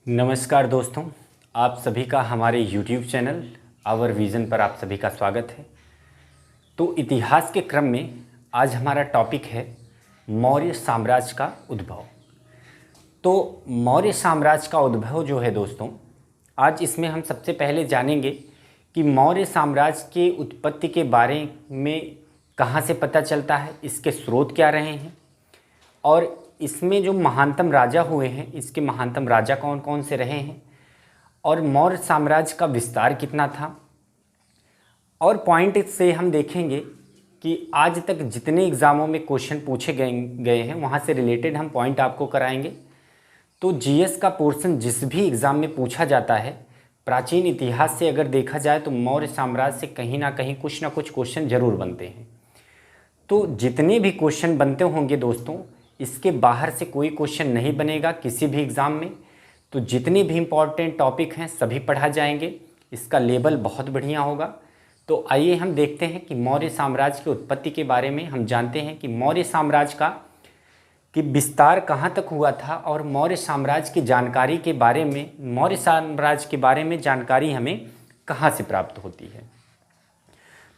नमस्कार दोस्तों, आप सभी का हमारे YouTube चैनल आवर विज़न पर आप सभी का स्वागत है। तो इतिहास के क्रम में आज हमारा टॉपिक है मौर्य साम्राज्य का उद्भव। तो मौर्य साम्राज्य का उद्भव जो है दोस्तों, आज इसमें हम सबसे पहले जानेंगे कि मौर्य साम्राज्य के उत्पत्ति के बारे में कहाँ से पता चलता है, इसके स्रोत क्या रहे हैं और इसमें जो महानतम राजा हुए हैं, इसके महानतम राजा कौन कौन से रहे हैं और मौर्य साम्राज्य का विस्तार कितना था। और पॉइंट से हम देखेंगे कि आज तक जितने एग्ज़ामों में क्वेश्चन पूछे गए हैं वहाँ से रिलेटेड हम पॉइंट आपको कराएंगे। तो जीएस का पोर्शन जिस भी एग्ज़ाम में पूछा जाता है, प्राचीन इतिहास से अगर देखा जाए तो मौर्य साम्राज्य से कहीं ना कहीं कुछ ना कुछ क्वेश्चन ज़रूर बनते हैं। तो जितने भी क्वेश्चन बनते होंगे दोस्तों, इसके बाहर से कोई क्वेश्चन नहीं बनेगा किसी भी एग्ज़ाम में। तो जितने भी इम्पॉर्टेंट टॉपिक हैं सभी पढ़ा जाएंगे, इसका लेवल बहुत बढ़िया होगा। तो आइए हम देखते हैं कि मौर्य साम्राज्य की उत्पत्ति के बारे में हम जानते हैं कि मौर्य साम्राज्य का विस्तार कहाँ तक हुआ था और मौर्य साम्राज्य की जानकारी के बारे में, मौर्य साम्राज्य के बारे में जानकारी हमें कहाँ से प्राप्त होती है।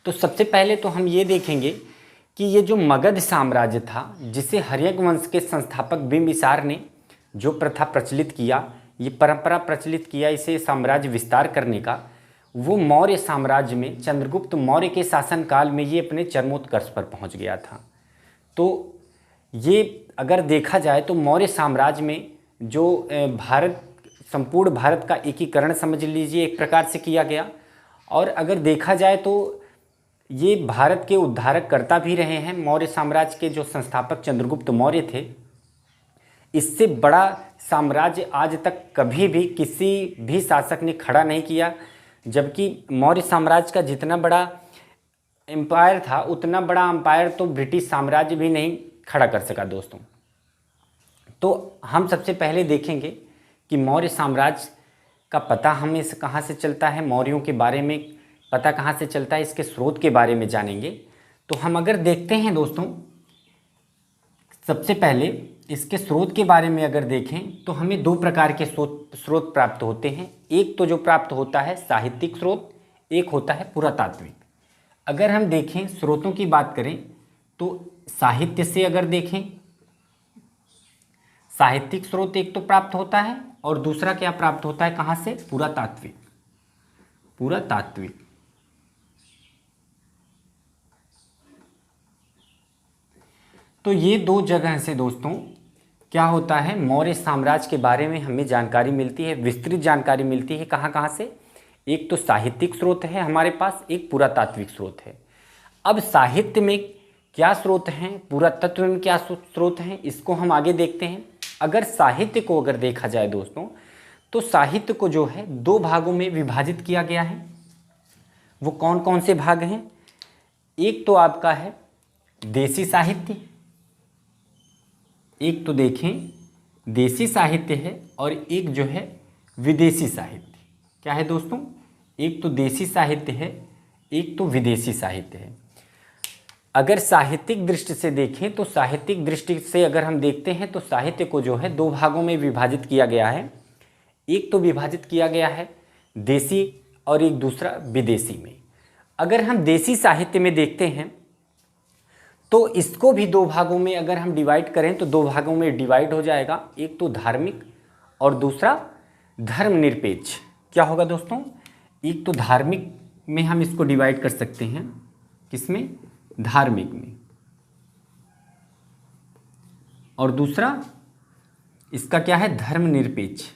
तो सबसे पहले तो हम ये देखेंगे कि ये जो मगध साम्राज्य था, जिसे हर्यक वंश के संस्थापक बिंबिसार ने जो प्रथा प्रचलित किया, ये परंपरा प्रचलित किया इसे साम्राज्य विस्तार करने का, वो मौर्य साम्राज्य में चंद्रगुप्त मौर्य के शासनकाल में ये अपने चरमोत्कर्ष पर पहुंच गया था। तो ये अगर देखा जाए तो मौर्य साम्राज्य में जो संपूर्ण भारत का एकीकरण समझ लीजिए एक प्रकार से किया गया। और अगर देखा जाए तो ये भारत के उद्धारक कर्ता भी रहे हैं। मौर्य साम्राज्य के जो संस्थापक चंद्रगुप्त मौर्य थे, इससे बड़ा साम्राज्य आज तक कभी भी किसी भी शासक ने खड़ा नहीं किया। जबकि मौर्य साम्राज्य का जितना बड़ा एम्पायर था, उतना बड़ा एम्पायर तो ब्रिटिश साम्राज्य भी नहीं खड़ा कर सका दोस्तों। तो हम सबसे पहले देखेंगे कि मौर्य साम्राज्य का पता हमें कहाँ से चलता है, मौर्यों के बारे में पता कहाँ से चलता है, इसके स्रोत के बारे में जानेंगे। तो हम अगर देखते हैं दोस्तों, सबसे पहले इसके स्रोत के बारे में अगर देखें तो हमें दो प्रकार के स्रोत प्राप्त होते हैं। एक तो जो प्राप्त होता है साहित्यिक स्रोत, एक होता है पुरातात्विक। अगर हम देखें स्रोतों की बात करें तो साहित्य से अगर देखें, साहित्यिक स्रोत एक तो प्राप्त होता है और दूसरा क्या प्राप्त होता है, कहाँ से, पुरातात्विक। पुरातात्विक तो ये दो जगह से दोस्तों क्या होता है, मौर्य साम्राज्य के बारे में हमें जानकारी मिलती है, विस्तृत जानकारी मिलती है। कहाँ कहाँ से, एक तो साहित्यिक स्रोत है हमारे पास, एक पुरातात्विक स्रोत है। अब साहित्य में क्या स्रोत हैं, पुरातत्व में क्या स्रोत हैं, इसको हम आगे देखते हैं। अगर साहित्य को अगर देखा जाए दोस्तों, तो साहित्य को जो है दो भागों में विभाजित किया गया है। वो कौन कौन से भाग हैं, एक तो आपका है देसी साहित्य, एक तो देखें देसी साहित्य है और एक जो है विदेशी साहित्य। क्या है दोस्तों, एक तो देसी साहित्य है, एक तो विदेशी साहित्य है। अगर साहित्यिक दृष्टि से देखें तो साहित्यिक दृष्टि से अगर हम देखते हैं तो साहित्य को जो है दो भागों में विभाजित किया गया है। एक तो विभाजित किया गया है देसी और एक दूसरा विदेशी में। अगर हम देसी साहित्य में देखते हैं तो इसको भी दो भागों में अगर हम डिवाइड करें तो दो भागों में डिवाइड हो जाएगा, एक तो धार्मिक और दूसरा धर्मनिरपेक्ष। क्या होगा दोस्तों, एक तो धार्मिक में हम इसको डिवाइड कर सकते हैं, किसमें, धार्मिक में, और दूसरा इसका क्या है, धर्मनिरपेक्ष।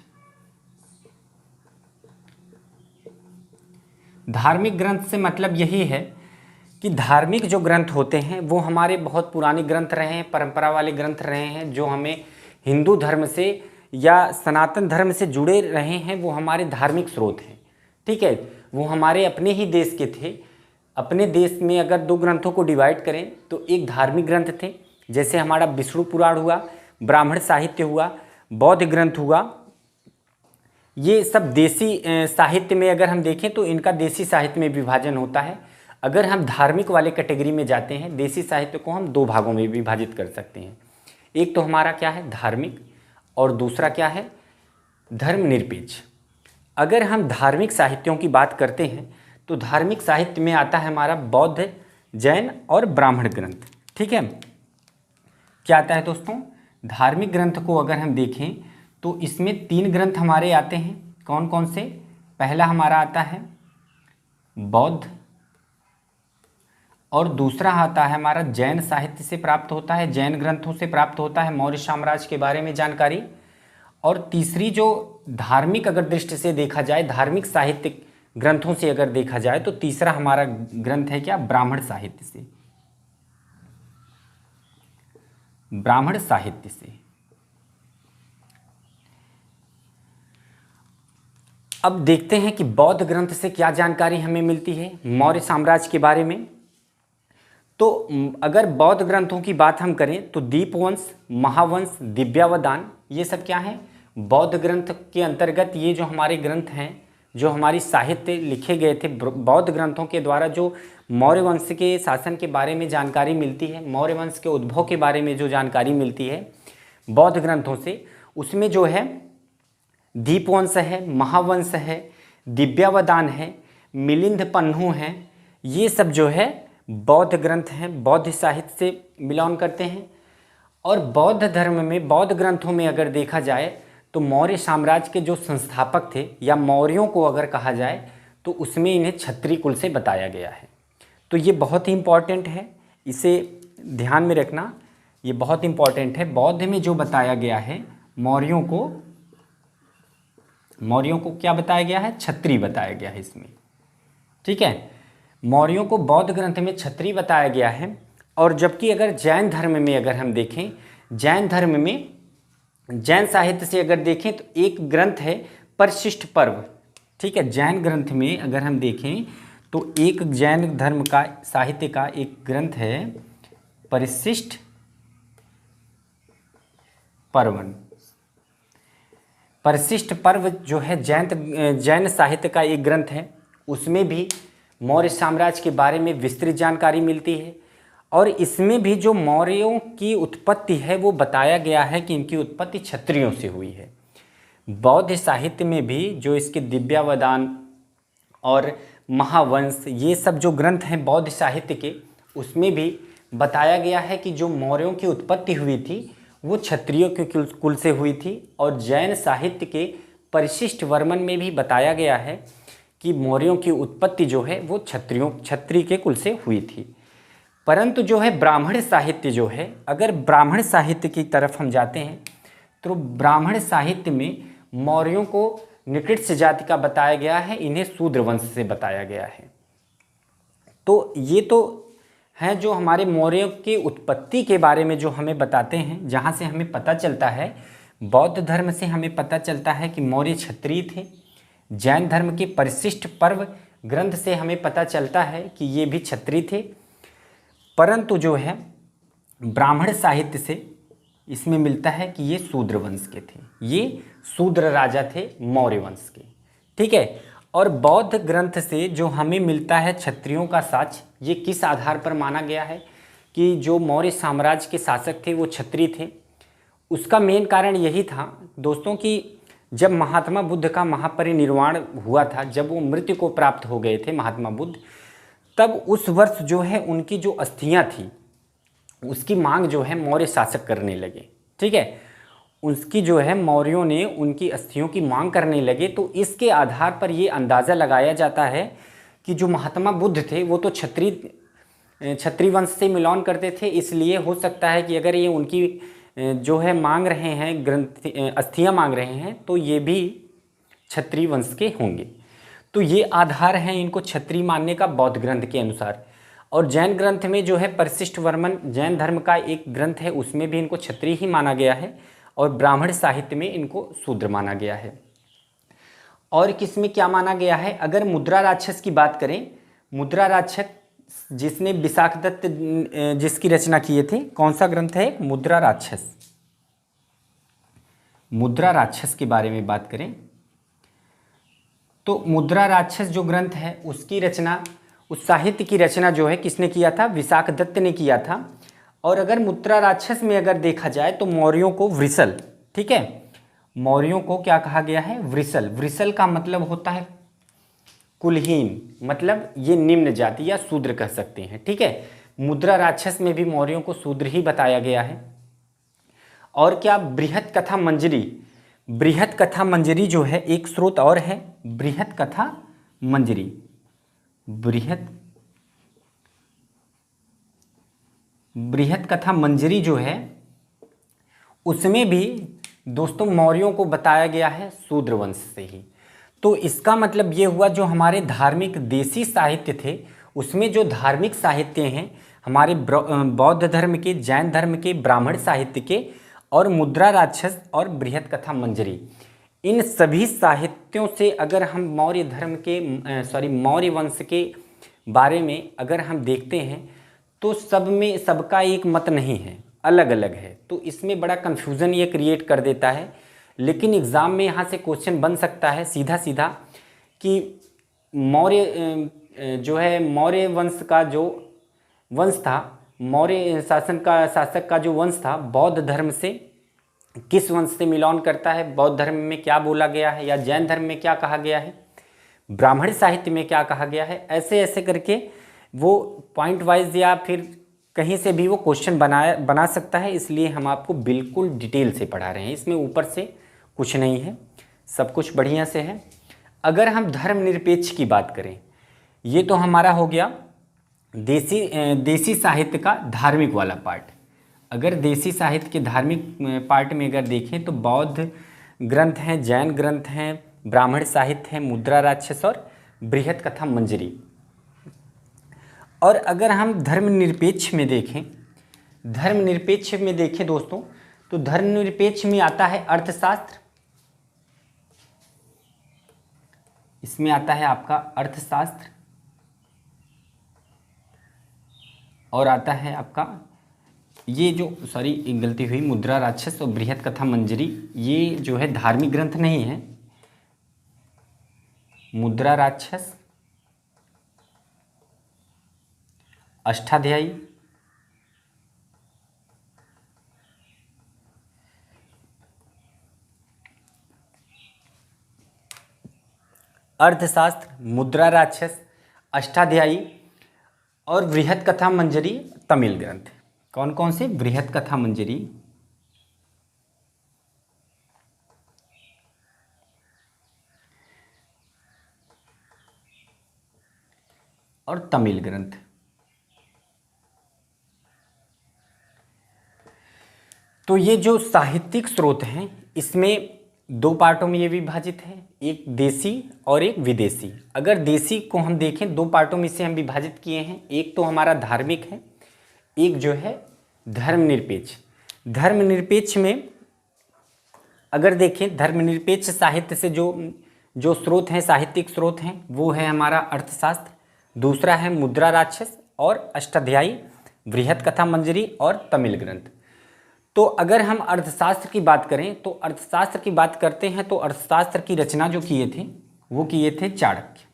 धार्मिक ग्रंथ से मतलब यही है कि धार्मिक जो ग्रंथ होते हैं वो हमारे बहुत पुराने ग्रंथ रहे हैं, परंपरा वाले ग्रंथ रहे हैं, जो हमें हिंदू धर्म से या सनातन धर्म से जुड़े रहे हैं, वो हमारे धार्मिक स्रोत हैं। ठीक है, वो हमारे अपने ही देश के थे। अपने देश में अगर दो ग्रंथों को डिवाइड करें तो एक धार्मिक ग्रंथ थे, जैसे हमारा विष्णु पुराण हुआ, ब्राह्मण साहित्य हुआ, बौद्ध ग्रंथ हुआ। ये सब देसी साहित्य में अगर हम देखें तो इनका देसी साहित्य में विभाजन होता है। अगर हम धार्मिक वाले कैटेगरी में जाते हैं, देसी साहित्य को हम दो भागों में विभाजित कर सकते हैं। एक तो हमारा क्या है, धार्मिक, और दूसरा क्या है, धर्मनिरपेक्ष। अगर हम धार्मिक साहित्यों की बात करते हैं तो धार्मिक साहित्य में आता है हमारा बौद्ध, जैन और ब्राह्मण ग्रंथ। ठीक है, क्या आता है दोस्तों? धार्मिक ग्रंथ को अगर हम देखें तो इसमें 3 ग्रंथ हमारे आते हैं। कौन कौन से? पहला हमारा आता है बौद्ध, और दूसरा आता है हमारा जैन साहित्य से प्राप्त होता है, जैन ग्रंथों से प्राप्त होता है मौर्य साम्राज्य के बारे में जानकारी। और तीसरी जो धार्मिक अगर दृष्टि से देखा जाए, धार्मिक साहित्य ग्रंथों से अगर देखा जाए तो तीसरा हमारा ग्रंथ है क्या? ब्राह्मण साहित्य से। ब्राह्मण साहित्य से। अब देखते हैं कि बौद्ध ग्रंथ से क्या जानकारी हमें मिलती है मौर्य साम्राज्य के बारे में। तो अगर बौद्ध ग्रंथों की बात हम करें तो दीपवंश, महावंश, दिव्यावदान, ये सब क्या है? बौद्ध ग्रंथ के अंतर्गत ये जो हमारे ग्रंथ हैं, जो हमारी साहित्य लिखे गए थे बौद्ध ग्रंथों के द्वारा, जो मौर्य वंश के शासन के बारे में जानकारी मिलती है, मौर्य वंश के उद्भव के बारे में जो जानकारी मिलती है बौद्ध ग्रंथों से, उसमें जो है दीपवंश है, महावंश है, दिव्यावदान है, मिलिंद पन्नु हैं, ये सब जो है बौद्ध ग्रंथ हैं, बौद्ध साहित्य से मिलान करते हैं। और बौद्ध धर्म में, बौद्ध ग्रंथों में अगर देखा जाए तो मौर्य साम्राज्य के जो संस्थापक थे या मौर्यों को अगर कहा जाए तो उसमें इन्हें क्षत्रिय कुल से बताया गया है। तो ये बहुत ही इम्पॉर्टेंट है, इसे ध्यान में रखना, ये बहुत इम्पॉर्टेंट है। बौद्ध में जो बताया गया है मौर्यों को क्या बताया गया है? क्षत्रिय बताया गया है इसमें। ठीक है, मौर्यों को बौद्ध ग्रंथ में क्षत्रिय बताया गया है। और जबकि अगर जैन धर्म में अगर हम देखें, जैन धर्म में, जैन साहित्य से अगर देखें तो एक ग्रंथ है परिशिष्ट पर्व। ठीक है, जैन ग्रंथ में अगर हम देखें तो एक जैन धर्म का साहित्य का एक ग्रंथ है परिशिष्ट पर्वन। परिशिष्ट पर्व जो है जैन साहित्य का एक ग्रंथ है, उसमें भी मौर्य साम्राज्य के बारे में विस्तृत जानकारी मिलती है। और इसमें भी जो मौर्यों की उत्पत्ति है वो बताया गया है कि इनकी उत्पत्ति क्षत्रियों से हुई है। बौद्ध साहित्य में भी जो इसके दिव्यावदान और महावंश, ये सब जो ग्रंथ हैं बौद्ध साहित्य के, उसमें भी बताया गया है कि जो मौर्यों की उत्पत्ति हुई थी वो क्षत्रियों के कुल से हुई थी। और जैन साहित्य के परिशिष्ट वर्मन में भी बताया गया है कि मौर्यों की उत्पत्ति जो है वो क्षत्रिय के कुल से हुई थी। परंतु जो है ब्राह्मण साहित्य जो है, अगर ब्राह्मण साहित्य की तरफ हम जाते हैं तो ब्राह्मण साहित्य में मौर्यों को निकृष्ट जाति का बताया गया है, इन्हें शूद्र वंश से बताया गया है। तो ये तो हैं जो हमारे मौर्यों की उत्पत्ति के बारे में जो हमें बताते हैं, जहाँ से हमें पता चलता है, बौद्ध धर्म से हमें पता चलता है कि मौर्य क्षत्रिय थे। जैन धर्म के परिशिष्ट पर्व ग्रंथ से हमें पता चलता है कि ये भी क्षत्रिय थे। परंतु जो है ब्राह्मण साहित्य से इसमें मिलता है कि ये शूद्र वंश के थे, ये शूद्र राजा थे मौर्य वंश के। ठीक है, और बौद्ध ग्रंथ से जो हमें मिलता है क्षत्रियों का साक्ष्य, ये किस आधार पर माना गया है कि जो मौर्य साम्राज्य के शासक थे वो क्षत्रिय थे? उसका मेन कारण यही था दोस्तों कि जब महात्मा बुद्ध का महापरिनिर्वाण हुआ था, जब वो मृत्यु को प्राप्त हो गए थे महात्मा बुद्ध, तब उस वर्ष जो है उनकी जो अस्थियां थी उसकी मांग जो है मौर्य शासक करने लगे। ठीक है, उसकी जो है मौर्यों ने उनकी अस्थियों की मांग करने लगे। तो इसके आधार पर ये अंदाज़ा लगाया जाता है कि जो महात्मा बुद्ध थे वो तो क्षत्रिय वंश से मिलान करते थे, इसलिए हो सकता है कि अगर ये उनकी जो है मांग रहे हैं, ग्रंथ अस्थियां मांग रहे हैं, तो ये भी क्षत्रिय वंश के होंगे। तो ये आधार हैं इनको क्षत्रिय मानने का बौद्ध ग्रंथ के अनुसार। और जैन ग्रंथ में जो है परिशिष्ट वर्मन जैन धर्म का एक ग्रंथ है, उसमें भी इनको क्षत्रिय ही माना गया है। और ब्राह्मण साहित्य में इनको शूद्र माना गया है। और किस में क्या माना गया है? अगर मुद्रा राक्षस की बात करें, मुद्रा राक्षस जिसने विशाखदत्त जिसकी रचना किए थे, कौन सा ग्रंथ है? मुद्रा राक्षस। मुद्रा राक्षस के बारे में बात करें तो मुद्रा राक्षस जो ग्रंथ है उसकी रचना, उस साहित्य की रचना जो है किसने किया था? विशाखदत्त ने किया था। और अगर मुद्रा राक्षस में अगर देखा जाए तो मौर्यों को वृषल, ठीक है, मौर्यों को क्या कहा गया है? वृषल। वृषल का मतलब होता है कुलहीन, मतलब ये निम्न जाति या शूद्र कह सकते हैं, ठीक है। मुद्रा राक्षस में भी मौर्यों को शूद्र ही बताया गया है। और क्या? बृहत कथा मंजरी। बृहत कथा मंजरी जो है एक स्रोत और है, बृहत कथा मंजरी। बृहत कथा मंजरी जो है उसमें भी दोस्तों मौर्यों को बताया गया है शूद्र वंश से ही। तो इसका मतलब ये हुआ जो हमारे धार्मिक देसी साहित्य थे उसमें जो धार्मिक साहित्य हैं हमारे बौद्ध धर्म के, जैन धर्म के, ब्राह्मण साहित्य के और मुद्रा राक्षस और बृहत कथा मंजरी, इन सभी साहित्यों से अगर हम मौर्य धर्म के मौर्य वंश के बारे में अगर हम देखते हैं तो सब में सबका एक मत नहीं है, अलग अलग है। तो इसमें बड़ा कन्फ्यूज़न ये क्रिएट कर देता है। लेकिन एग्ज़ाम में यहाँ से क्वेश्चन बन सकता है सीधा सीधा कि मौर्य जो है मौर्य वंश का जो वंश था, मौर्य शासक का जो वंश था बौद्ध धर्म से किस वंश से मिलान करता है, बौद्ध धर्म में क्या बोला गया है या जैन धर्म में क्या कहा गया है, ब्राह्मण साहित्य में क्या कहा गया है, ऐसे ऐसे करके वो पॉइंट वाइज या फिर कहीं से भी वो क्वेश्चन बना सकता है। इसलिए हम आपको बिल्कुल डिटेल से पढ़ा रहे हैं, इसमें ऊपर से कुछ नहीं है, सब कुछ बढ़िया से है। अगर हम धर्मनिरपेक्ष की बात करें, ये तो हमारा हो गया देसी साहित्य का धार्मिक वाला पार्ट। अगर देसी साहित्य के धार्मिक पार्ट में अगर देखें तो बौद्ध ग्रंथ हैं, जैन ग्रंथ हैं, ब्राह्मण साहित्य हैं, मुद्रा राक्षस और बृहत कथा मंजरी। और अगर हम धर्मनिरपेक्ष में देखें दोस्तों, तो धर्मनिरपेक्ष में आता है अर्थशास्त्र, इसमें आता है आपका अर्थशास्त्र, और आता है आपका ये जो एक गलती हुई, मुद्रा राक्षस और बृहत कथा मंजरी, ये जो है धार्मिक ग्रंथ नहीं है। मुद्रा राक्षस, अष्टाध्यायी, अर्थशास्त्र, मुद्रा राक्षस, अष्टाध्यायी और बृहत कथा मंजरी तमिल ग्रंथ। कौन कौन से? बृहत कथा मंजरी और तमिल ग्रंथ। तो ये जो साहित्यिक स्रोत हैं इसमें दो पार्टों में ये विभाजित है, एक देसी और एक विदेशी। अगर देसी को हम देखें दो पार्टों में से हम विभाजित किए हैं, एक तो हमारा धार्मिक है, एक जो है धर्मनिरपेक्ष। धर्मनिरपेक्ष में अगर देखें, धर्मनिरपेक्ष साहित्य से जो स्रोत हैं, साहित्यिक स्रोत हैं, वो है हमारा अर्थशास्त्र, दूसरा है मुद्रा राक्षस और अष्टाध्यायी, बृहत कथा मंजरी और तमिल ग्रंथ। तो अगर हम अर्थशास्त्र की बात करें तो अर्थशास्त्र की बात करते हैं तो अर्थशास्त्र की रचना जो किए थे वो किए थे चाणक्य।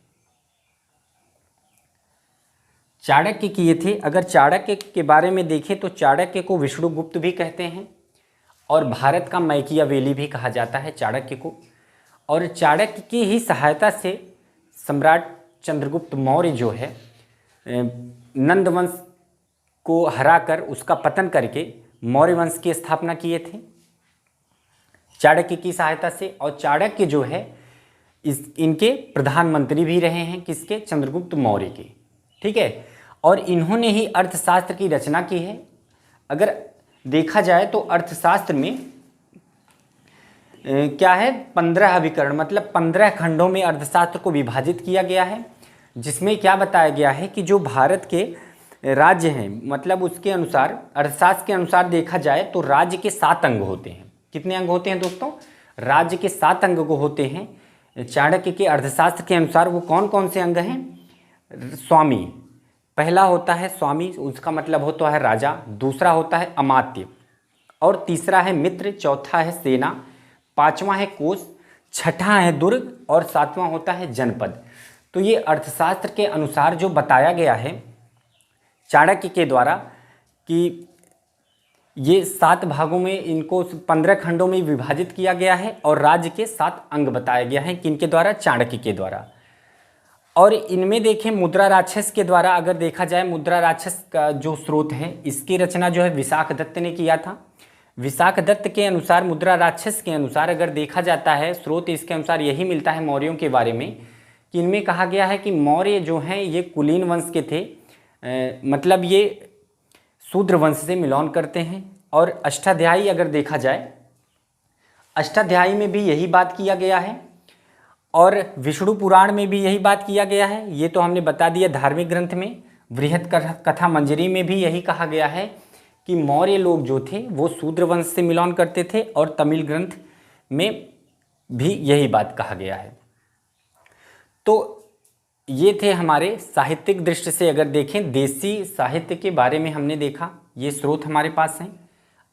चाणक्य किए थे। अगर चाणक्य के बारे में देखें तो चाणक्य को विष्णुगुप्त भी कहते हैं और भारत का मैकियावेली भी कहा जाता है चाणक्य को। और चाणक्य की ही सहायता से सम्राट चंद्रगुप्त मौर्य जो है नंद वंश को हराकर उसका पतन करके मौर्य वंश की स्थापना किए थे चाणक्य की सहायता से। और चाणक्य जो है इनके प्रधानमंत्री भी रहे हैं, किसके? चंद्रगुप्त मौर्य के, ठीक है। और इन्होंने ही अर्थशास्त्र की रचना की है। अगर देखा जाए तो अर्थशास्त्र में क्या है, 15 अभिकरण, मतलब 15 खंडों में अर्थशास्त्र को विभाजित किया गया है, जिसमें क्या बताया गया है कि जो भारत के राज्य हैं, मतलब उसके अनुसार, अर्थशास्त्र के अनुसार देखा जाए तो राज्य के 7 अंग होते हैं। कितने अंग होते हैं दोस्तों? राज्य के 7 अंग को होते हैं। चाणक्य के अर्थशास्त्र के अनुसार वो कौन कौन से अंग हैं? स्वामी, पहला होता है स्वामी, उसका मतलब होता है राजा, दूसरा होता है अमात्य, और तीसरा है मित्र, चौथा है सेना, पांचवा है कोष, छठा है दुर्ग और सातवां होता है जनपद। तो ये अर्थशास्त्र के अनुसार जो बताया गया है चाणक्य के द्वारा कि ये 7 भागों में, इनको 15 खंडों में विभाजित किया गया है और राज्य के 7 अंग बताया गया है किनके द्वारा, चाणक्य के द्वारा। और इनमें देखें मुद्रा राक्षस के द्वारा अगर देखा जाए, मुद्रा राक्षस का जो स्रोत है इसकी रचना जो है विशाखदत्त ने किया था। विशाखदत्त के अनुसार, मुद्रा राक्षस के अनुसार अगर देखा जाता है स्रोत, इसके अनुसार यही मिलता है मौर्यों के बारे में कि इनमें कहा गया है कि मौर्य जो हैं ये कुलीन वंश के थे, मतलब ये शूद्र वंश से मिलौन करते हैं। और अष्टाध्यायी अगर देखा जाए, अष्टाध्यायी में भी यही बात किया गया है और विष्णु पुराण में भी यही बात किया गया है। ये तो हमने बता दिया धार्मिक ग्रंथ में। बृहत कथा मंजरी में भी यही कहा गया है कि मौर्य लोग जो थे वो शूद्र वंश से मिलौन करते थे, और तमिल ग्रंथ में भी यही बात कहा गया है। तो ये थे हमारे साहित्यिक दृष्टि से अगर देखें, देसी साहित्य के बारे में हमने देखा, ये स्रोत हमारे पास हैं।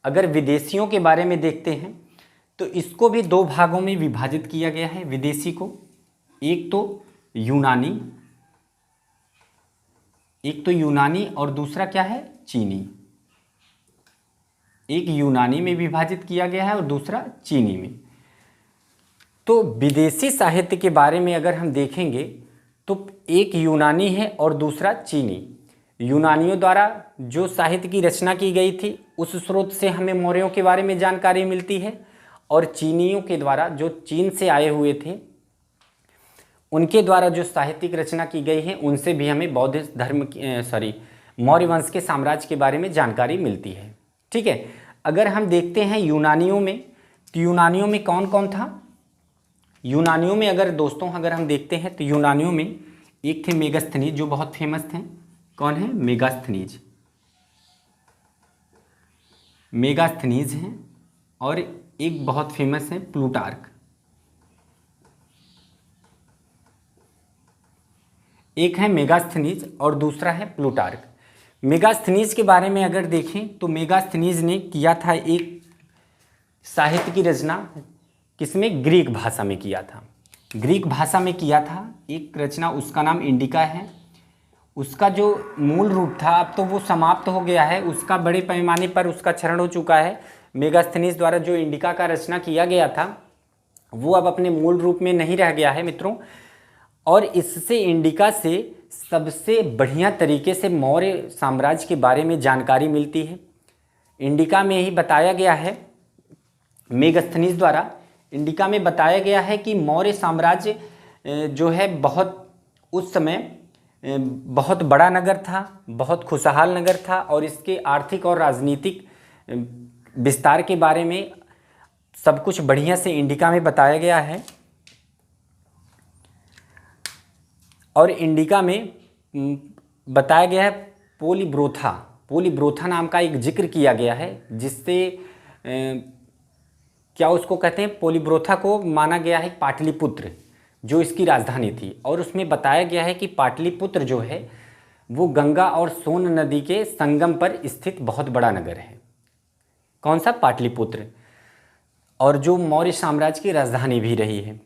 अगर विदेशियों के बारे में देखते हैं तो इसको भी 2 भागों में विभाजित किया गया है विदेशी को। एक तो यूनानी और दूसरा क्या है, चीनी। एक यूनानी में विभाजित किया गया है और दूसरा चीनी में। तो विदेशी साहित्य के बारे में अगर हम देखेंगे तो एक यूनानी है और दूसरा चीनी। यूनानियों द्वारा जो साहित्य की रचना की गई थी उस स्रोत से हमें मौर्यों के बारे में जानकारी मिलती है, और चीनियों के द्वारा जो चीन से आए हुए थे उनके द्वारा जो साहित्यिक रचना की गई है उनसे भी हमें बौद्ध धर्म मौर्य वंश के साम्राज्य के बारे में जानकारी मिलती है। ठीक है, अगर हम देखते हैं यूनानियों में, तो यूनानियों में कौन कौन था। यूनानियों में अगर दोस्तों अगर हम देखते हैं तो यूनानियों में एक थे मेगास्थनीज जो बहुत फेमस थे। कौन है, मेगास्थनीज हैं। और एक बहुत फेमस है प्लूटार्क। एक है मेगास्थनीज और दूसरा है प्लूटार्क। मेगास्थनीज के बारे में अगर देखें तो मेगास्थनीज ने किया था एक साहित्य की रचना, किसमें, ग्रीक भाषा में किया था। ग्रीक भाषा में किया था एक रचना, उसका नाम इंडिका है। उसका जो मूल रूप था अब तो वो समाप्त हो गया है, उसका बड़े पैमाने पर उसका क्षरण हो चुका है। मेगास्थनीज द्वारा जो इंडिका का रचना किया गया था वो अब अपने मूल रूप में नहीं रह गया है मित्रों। और इससे, इंडिका से सबसे बढ़िया तरीके से मौर्य साम्राज्य के बारे में जानकारी मिलती है। इंडिका में ही बताया गया है, मेगास्थनीज द्वारा इंडिका में बताया गया है कि मौर्य साम्राज्य जो है बहुत उस समय बहुत बड़ा नगर था, बहुत खुशहाल नगर था, और इसके आर्थिक और राजनीतिक विस्तार के बारे में सब कुछ बढ़िया से इंडिका में बताया गया है। और इंडिका में बताया गया है पोलीब्रोथा नाम का एक जिक्र किया गया है, जिससे क्या उसको कहते हैं, पोलीब्रोथा को माना गया है पाटलिपुत्र जो इसकी राजधानी थी। और उसमें बताया गया है कि पाटलिपुत्र जो है वो गंगा और सोन नदी के संगम पर स्थित बहुत बड़ा नगर है। कौन सा, पाटलिपुत्र, और जो मौर्य साम्राज्य की राजधानी भी रही है।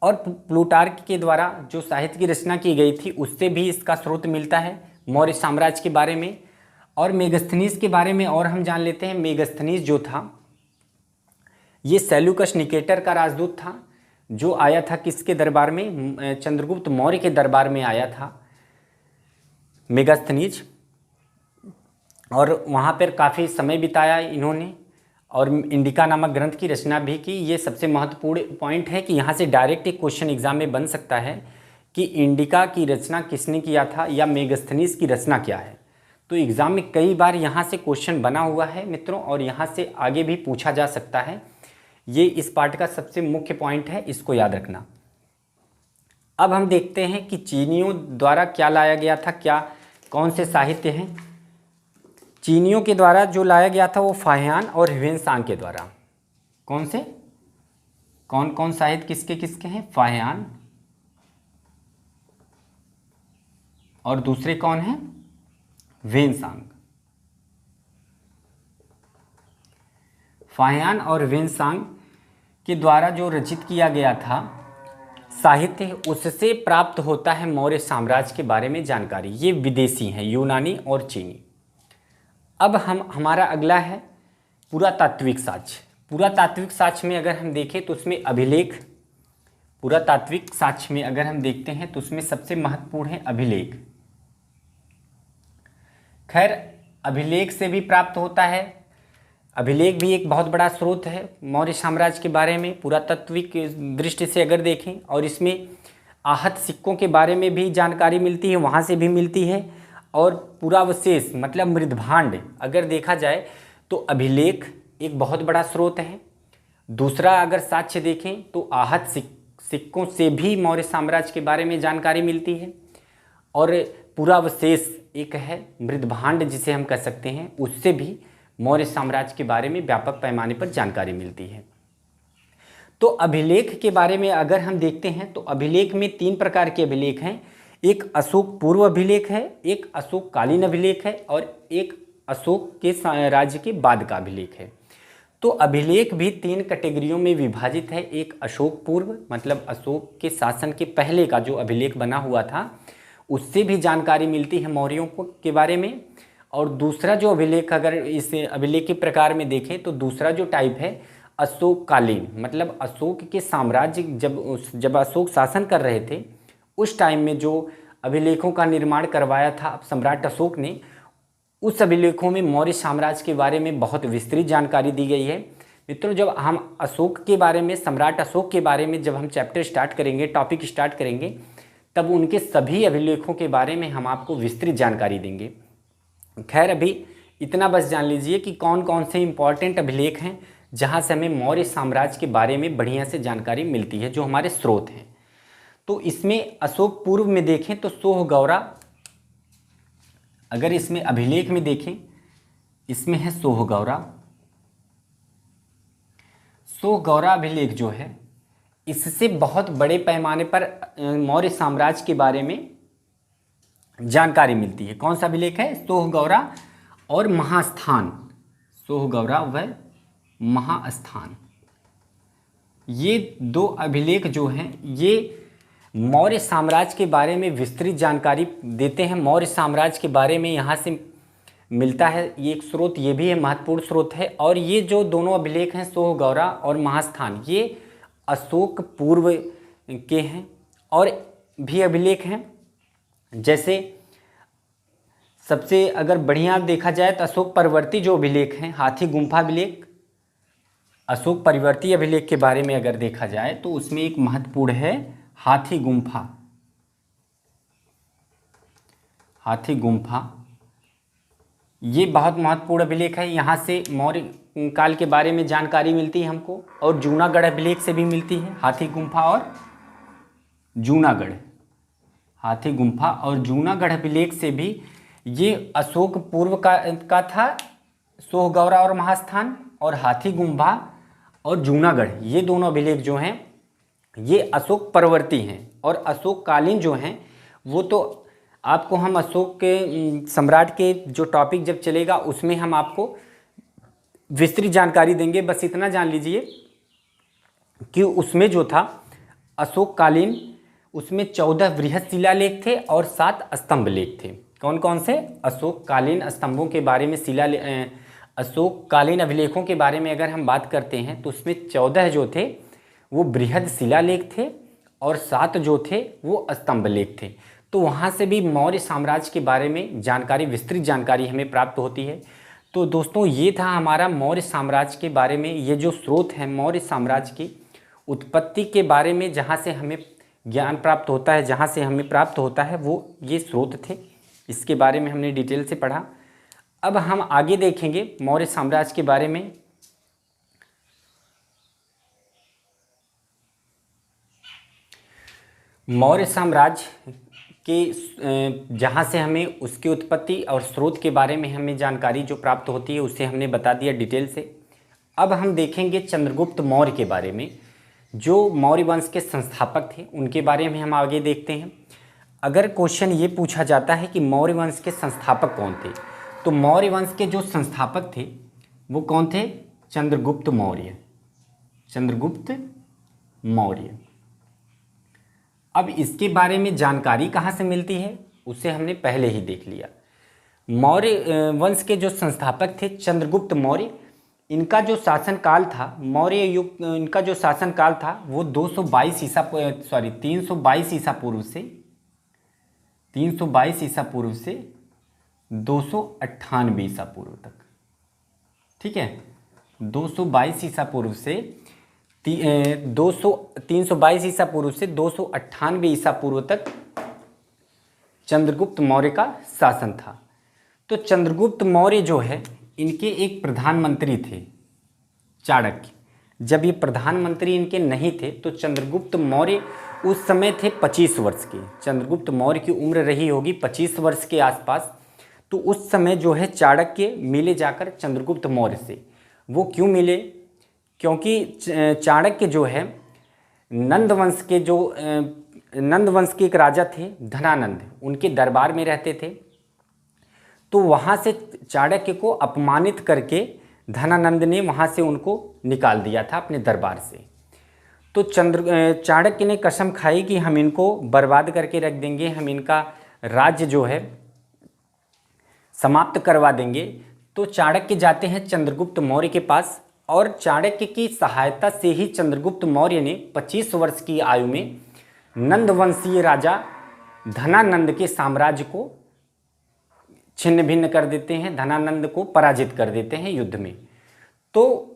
और प्लूटार्क के द्वारा जो साहित्य की रचना की गई थी उससे भी इसका स्रोत मिलता है मौर्य साम्राज्य के बारे में। और मेगास्थनीज के बारे में और हम जान लेते हैं। मेगास्थनीज जो था ये सेल्यूकस निकेटर का राजदूत था, जो आया था किसके दरबार में, चंद्रगुप्त मौर्य के दरबार में आया था मेगास्थनीज, और वहाँ पर काफ़ी समय बिताया इन्होंने, और इंडिका नामक ग्रंथ की रचना भी की। ये सबसे महत्वपूर्ण पॉइंट है कि यहाँ से डायरेक्ट एक क्वेश्चन एग्जाम में बन सकता है कि इंडिका की रचना किसने किया था या मेगास्थनीज की रचना क्या है। तो एग्ज़ाम में कई बार यहाँ से क्वेश्चन बना हुआ है मित्रों, और यहाँ से आगे भी पूछा जा सकता है। ये इस पार्ट का सबसे मुख्य पॉइंट है, इसको याद रखना। अब हम देखते हैं कि चीनियों द्वारा क्या लाया गया था, क्या कौन से साहित्य हैं। चीनियों के द्वारा जो लाया गया था वो फाहियान और ह्वेनसांग के द्वारा। कौन से, कौन कौन साहित्य किसके किसके हैं, फाहियान और दूसरे कौन हैं, ह्वेनसांग। फाहियान और ह्वेनसांग के द्वारा जो रचित किया गया था साहित्य, उससे प्राप्त होता है मौर्य साम्राज्य के बारे में जानकारी। ये विदेशी हैं, यूनानी और चीनी। अब हमारा अगला है पुरातात्विक साक्ष्य। पुरातात्विक साक्ष्य में अगर हम देखें तो उसमें अभिलेख, पुरातात्विक साक्ष्य में अगर हम देखते हैं तो उसमें सबसे महत्वपूर्ण है अभिलेख। खैर अभिलेख से भी प्राप्त होता है, अभिलेख भी एक बहुत बड़ा स्रोत है मौर्य साम्राज्य के बारे में पुरातात्विक दृष्टि से अगर देखें, और इसमें आहत सिक्कों के बारे में भी जानकारी मिलती है, वहाँ से भी मिलती है। और पुरावशेष मतलब मृदभांड अगर देखा जाए तो अभिलेख एक बहुत बड़ा स्रोत है। दूसरा अगर साक्ष्य देखें तो आहत सिक्कों से भी मौर्य साम्राज्य के बारे में जानकारी मिलती है। और पुरावशेष एक है मृदभांड जिसे हम कह सकते हैं, उससे भी मौर्य साम्राज्य के बारे में व्यापक पैमाने पर जानकारी मिलती है। तो अभिलेख के बारे में अगर हम देखते हैं तो अभिलेख में 3 प्रकार के अभिलेख हैं। एक अशोक पूर्व अभिलेख है, एक अशोक कालीन अभिलेख है और एक अशोक के राज्य के बाद का अभिलेख है। तो अभिलेख भी 3 कैटेगरियों में विभाजित है। एक अशोक पूर्व मतलब अशोक के शासन के पहले का जो अभिलेख बना हुआ था उससे भी जानकारी मिलती है मौर्यों को के बारे में। और दूसरा जो अभिलेख अगर इस अभिलेख के प्रकार में देखें तो दूसरा जो टाइप है अशोक कालीन मतलब अशोक के साम्राज्य जब अशोक शासन कर रहे थे उस टाइम में जो अभिलेखों का निर्माण करवाया था सम्राट अशोक ने, उस अभिलेखों में मौर्य साम्राज्य के बारे में बहुत विस्तृत जानकारी दी गई है। मित्रों जब हम अशोक के बारे में, सम्राट अशोक के बारे में जब हम चैप्टर स्टार्ट करेंगे, टॉपिक स्टार्ट करेंगे, तब उनके सभी अभिलेखों के बारे में हम आपको विस्तृत जानकारी देंगे। खैर अभी इतना बस जान लीजिए कि कौन कौन से इंपॉर्टेंट अभिलेख हैं जहाँ से हमें मौर्य साम्राज्य के बारे में बढ़िया से जानकारी मिलती है, जो हमारे स्रोत हैं। तो इसमें अशोक पूर्व में देखें तो सोहगौरा, अगर इसमें अभिलेख में देखें इसमें है सोहगौरा। सोहगौरा अभिलेख जो है इससे बहुत बड़े पैमाने पर मौर्य साम्राज्य के बारे में जानकारी मिलती है। कौन सा अभिलेख है? सोहगौरा और महास्थान। सोहगौरा व महास्थान, ये 2 अभिलेख जो हैं ये मौर्य साम्राज्य के बारे में विस्तृत जानकारी देते हैं। मौर्य साम्राज्य के बारे में यहाँ से मिलता है, ये एक स्रोत, ये भी है महत्वपूर्ण स्रोत है। और ये जो दोनों अभिलेख हैं सोहगौरा और महास्थान, ये अशोक पूर्व के हैं। और भी अभिलेख हैं, जैसे सबसे अगर बढ़िया देखा जाए तो अशोक परवर्ती जो अभिलेख हैं, हाथी गुम्फा अभिलेख, अशोक परवर्ती अभिलेख के बारे में अगर देखा जाए तो उसमें एक महत्वपूर्ण है हाथी गुम्फा। हाथी गुम्फा ये बहुत महत्वपूर्ण अभिलेख है, यहाँ से मौर्य काल के बारे में जानकारी मिलती है हमको। और जूनागढ़ अभिलेख से भी मिलती है, हाथी गुम्फा और जूनागढ़, हाथी गुम्फा और जूनागढ़ अभिलेख से भी। ये अशोक पूर्व का था सोहगौरा और महास्थान, और हाथी गुम्फा और जूनागढ़ ये दोनों अभिलेख जो हैं ये अशोक परवर्ती हैं। और अशोक कालीन जो हैं वो तो आपको हम अशोक के सम्राट के जो टॉपिक जब चलेगा उसमें हम आपको विस्तृत जानकारी देंगे। बस इतना जान लीजिए कि उसमें जो था अशोक कालीन, उसमें 14 बृहद शिलालेख थे और 7 स्तंभ लेख थे। कौन कौन से? अशोक कालीन स्तंभों के बारे में अशोक कालीन अभिलेखों के बारे में अगर हम बात करते हैं तो उसमें 14 जो थे वो बृहद शिलालेख थे और 7 जो थे वो स्तंभ लेख थे। तो वहाँ से भी मौर्य साम्राज्य के बारे में जानकारी, विस्तृत जानकारी हमें प्राप्त होती है। तो दोस्तों ये था हमारा मौर्य साम्राज्य के बारे में, ये जो स्रोत है मौर्य साम्राज्य की उत्पत्ति के बारे में, जहाँ से हमें ज्ञान प्राप्त होता है, जहाँ से हमें प्राप्त होता है, वो ये स्रोत थे। इसके बारे में हमने डिटेल से पढ़ा। अब हम आगे देखेंगे मौर्य साम्राज्य के बारे में। मौर्य साम्राज्य के जहाँ से हमें उसकी उत्पत्ति और स्रोत के बारे में हमें जानकारी जो प्राप्त होती है उसे हमने बता दिया डिटेल से। अब हम देखेंगे चंद्रगुप्त मौर्य के बारे में, जो मौर्य वंश के संस्थापक थे, उनके बारे में हम आगे देखते हैं। अगर क्वेश्चन ये पूछा जाता है कि मौर्य वंश के संस्थापक कौन थे, तो मौर्य वंश के जो संस्थापक थे वो कौन थे? चंद्रगुप्त मौर्य। चंद्रगुप्त मौर्य। अब इसके बारे में जानकारी कहाँ से मिलती है उसे हमने पहले ही देख लिया। मौर्य वंश के जो संस्थापक थे चंद्रगुप्त मौर्य, इनका जो शासनकाल था, मौर्य युग, इनका जो शासनकाल था वो 322 ईसा पूर्व से 298 ईसा पूर्व तक। ठीक है, 222 ईसा पूर्व से 322 ईसा पूर्व से 298 ईसा पूर्व तक चंद्रगुप्त मौर्य का शासन था। तो चंद्रगुप्त मौर्य जो है, इनके एक प्रधानमंत्री थे चाणक्य। जब ये प्रधानमंत्री इनके नहीं थे तो चंद्रगुप्त मौर्य उस समय थे 25 वर्ष के। चंद्रगुप्त मौर्य की उम्र रही होगी 25 वर्ष के आसपास। तो उस समय जो है चाणक्य मिले जाकर चंद्रगुप्त मौर्य से। वो क्यों मिले? क्योंकि चाणक्य जो है नंद वंश के एक राजा थे धनानंद, उनके दरबार में रहते थे। तो वहाँ से चाणक्य को अपमानित करके धनानंद ने वहाँ से उनको निकाल दिया था अपने दरबार से। तो चाणक्य ने कसम खाई कि हम इनको बर्बाद करके रख देंगे, हम इनका राज्य जो है समाप्त करवा देंगे। तो चाणक्य जाते हैं चंद्रगुप्त मौर्य के पास, और चाणक्य की सहायता से ही चंद्रगुप्त मौर्य ने 25 वर्ष की आयु में नंदवंशीय राजा धनानंद के साम्राज्य को छिन्न भिन्न कर देते हैं, धनानंद को पराजित कर देते हैं युद्ध में। तो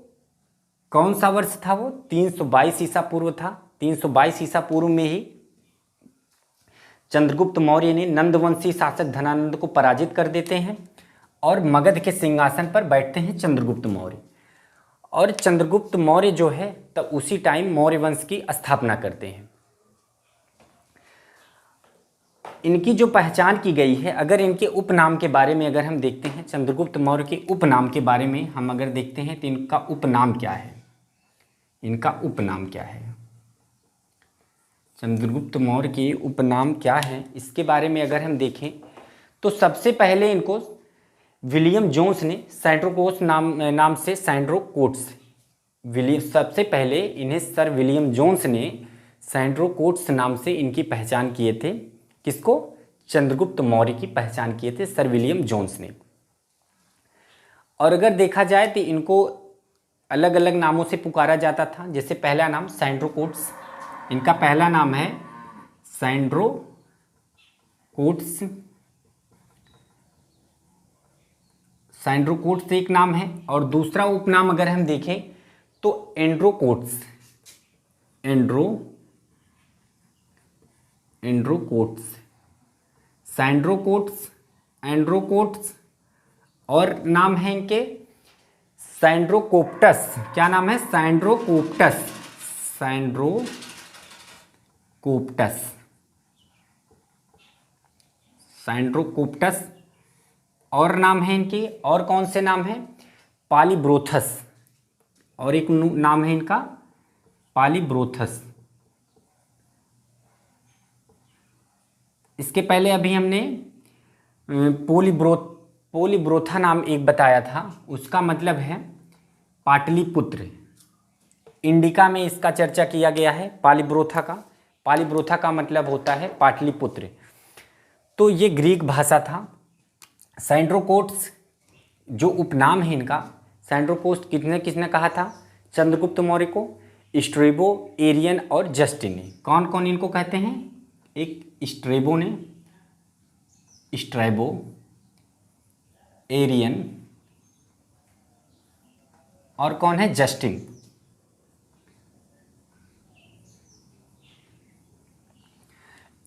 कौन सा वर्ष था वो? 322 ईसा पूर्व था। 322 ईसा पूर्व में ही चंद्रगुप्त मौर्य ने नंदवंशी शासक धनानंद को पराजित कर देते हैं और मगध के सिंहासन पर बैठते हैं चंद्रगुप्त मौर्य। और चंद्रगुप्त मौर्य जो है तब उसी टाइम मौर्य वंश की स्थापना करते हैं। इनकी जो पहचान की गई है, अगर इनके उपनाम के बारे में अगर हम देखते हैं, चंद्रगुप्त मौर्य के उपनाम के बारे में हम अगर देखते हैं तो इनका उपनाम क्या है? इनका उपनाम क्या है? चंद्रगुप्त मौर्य के उपनाम क्या है, इसके बारे में अगर हम देखें तो सबसे पहले इनको विलियम जोन्स ने सैंड्रोकोट्स नाम से सबसे पहले इन्हें सर विलियम जोन्स ने सैंड्रोकोट्स नाम से इनकी पहचान किए थे। किसको? चंद्रगुप्त मौर्य की पहचान किए थे सर विलियम जोन्स ने। और अगर देखा जाए तो इनको अलग अलग नामों से पुकारा जाता था। जैसे पहला नाम सैंड्रोकोट्स, इनका पहला नाम है सैंड्रोकोट्स। सैंड्रोकोट्स एक नाम है, और दूसरा उपनाम अगर हम देखें तो एंड्रोकोट्स। सैंड्रोकोट्स, एंड्रोकोट्स, और नाम है इनके सैंड्रोकोप्टस। क्या नाम है? सैंड्रोकोप्टस। और नाम है इनके, और कौन से नाम है? पॉलीब्रोथस, और एक नाम है इनका पॉलीब्रोथस। इसके पहले अभी हमने पोलीब्रोथा नाम एक बताया था, उसका मतलब है पाटलिपुत्र। इंडिका में इसका चर्चा किया गया है पालीब्रोथा का मतलब होता है पाटलिपुत्र। तो ये ग्रीक भाषा था। सैंड्रोकोट्स जो उपनाम है इनका, सैंड्रोकोट्स किसने कहा था चंद्रगुप्त मौर्य को? स्ट्रेबो, एरियन और जस्टिन ने। कौन कौन इनको कहते हैं? एक स्ट्रेबो, एरियन, और कौन है? जस्टिन।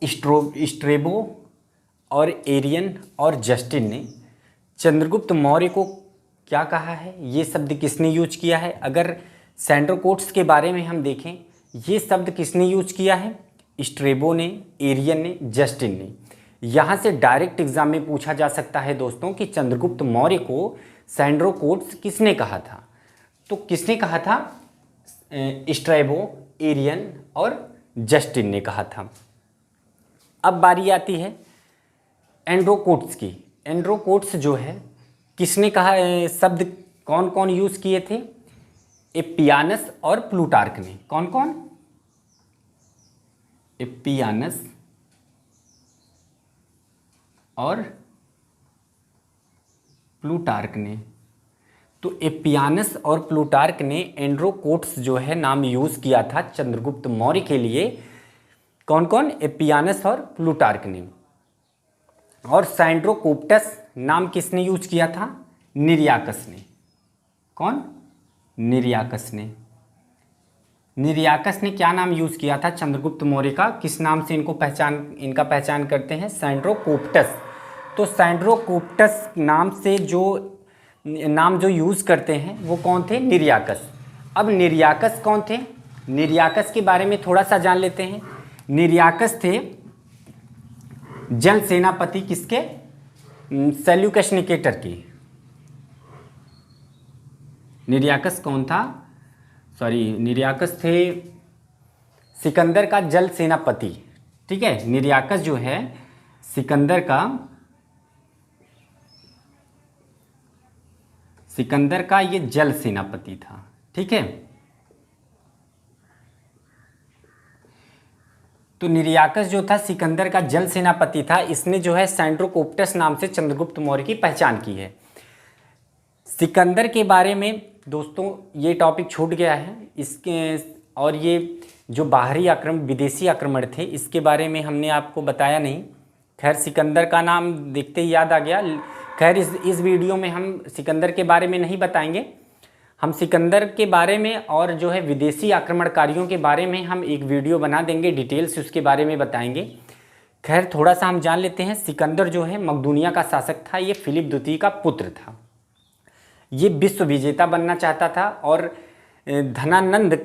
स्ट्रेबो और एरियन और जस्टिन ने चंद्रगुप्त मौर्य को क्या कहा है? ये शब्द किसने यूज किया है? अगर सैंड्रोकोट्स के बारे में हम देखें, ये शब्द किसने यूज किया है? स्ट्रेबो ने, एरियन ने, जस्टिन ने। यहाँ से डायरेक्ट एग्जाम में पूछा जा सकता है दोस्तों कि चंद्रगुप्त मौर्य को सैंड्रोकोट्स किसने कहा था? तो किसने कहा था? स्ट्रेबो, एरियन और जस्टिन ने कहा था। अब बारी आती है एंड्रोकोट्स की। एंड्रोकोट्स जो है किसने कहा? शब्द कौन कौन यूज किए थे? एपियानस और प्लूटार्क ने। कौन कौन? एपियानस और प्लूटार्क ने। तो एपियानस और प्लूटार्क ने एंड्रोकोट्स जो है नाम यूज़ किया था चंद्रगुप्त मौर्य के लिए। कौन कौन? एपियानस और प्लूटार्क ने। और सैंड्रोकोप्टस नाम किसने यूज किया था? निरियाकस ने। कौन? निरियाकस ने। निरियाकस ने क्या नाम यूज किया था चंद्रगुप्त मौर्य का? किस नाम से इनका पहचान करते हैं? सैंड्रोकोप्टस। तो सैंड्रोकोप्टस नाम से जो यूज करते हैं वो कौन थे? निरियाकस। अब निरियाकस कौन थे? निरियाकस के बारे में थोड़ा सा जान लेते हैं। निरियाकस थे जल सेनापति किसके? सेल्यूकस निकेटर की। निरियाकस कौन था? निरियाकस थे सिकंदर का जल सेनापति। ठीक है, निरियाकस जो है सिकंदर का ये जल सेनापति था। ठीक है, तो निरियाकस जो था सिकंदर का जल सेनापति था। इसने जो है सैंड्रोकोप्टस नाम से चंद्रगुप्त मौर्य की पहचान की है। सिकंदर के बारे में दोस्तों ये टॉपिक छूट गया है इसके, और ये जो बाहरी आक्रमण, विदेशी आक्रमण थे, इसके बारे में हमने आपको बताया नहीं। खैर, सिकंदर का नाम देखते ही याद आ गया। खैर, इस वीडियो में हम सिकंदर के बारे में नहीं बताएंगे। हम सिकंदर के बारे में और जो है विदेशी आक्रमणकारियों के बारे में हम एक वीडियो बना देंगे, डिटेल से उसके बारे में बताएंगे। खैर, थोड़ा सा हम जान लेते हैं। सिकंदर जो है मकदूनिया का शासक था। ये फिलिप द्वितीय का पुत्र था। ये विश्व विजेता बनना चाहता था और धनानंद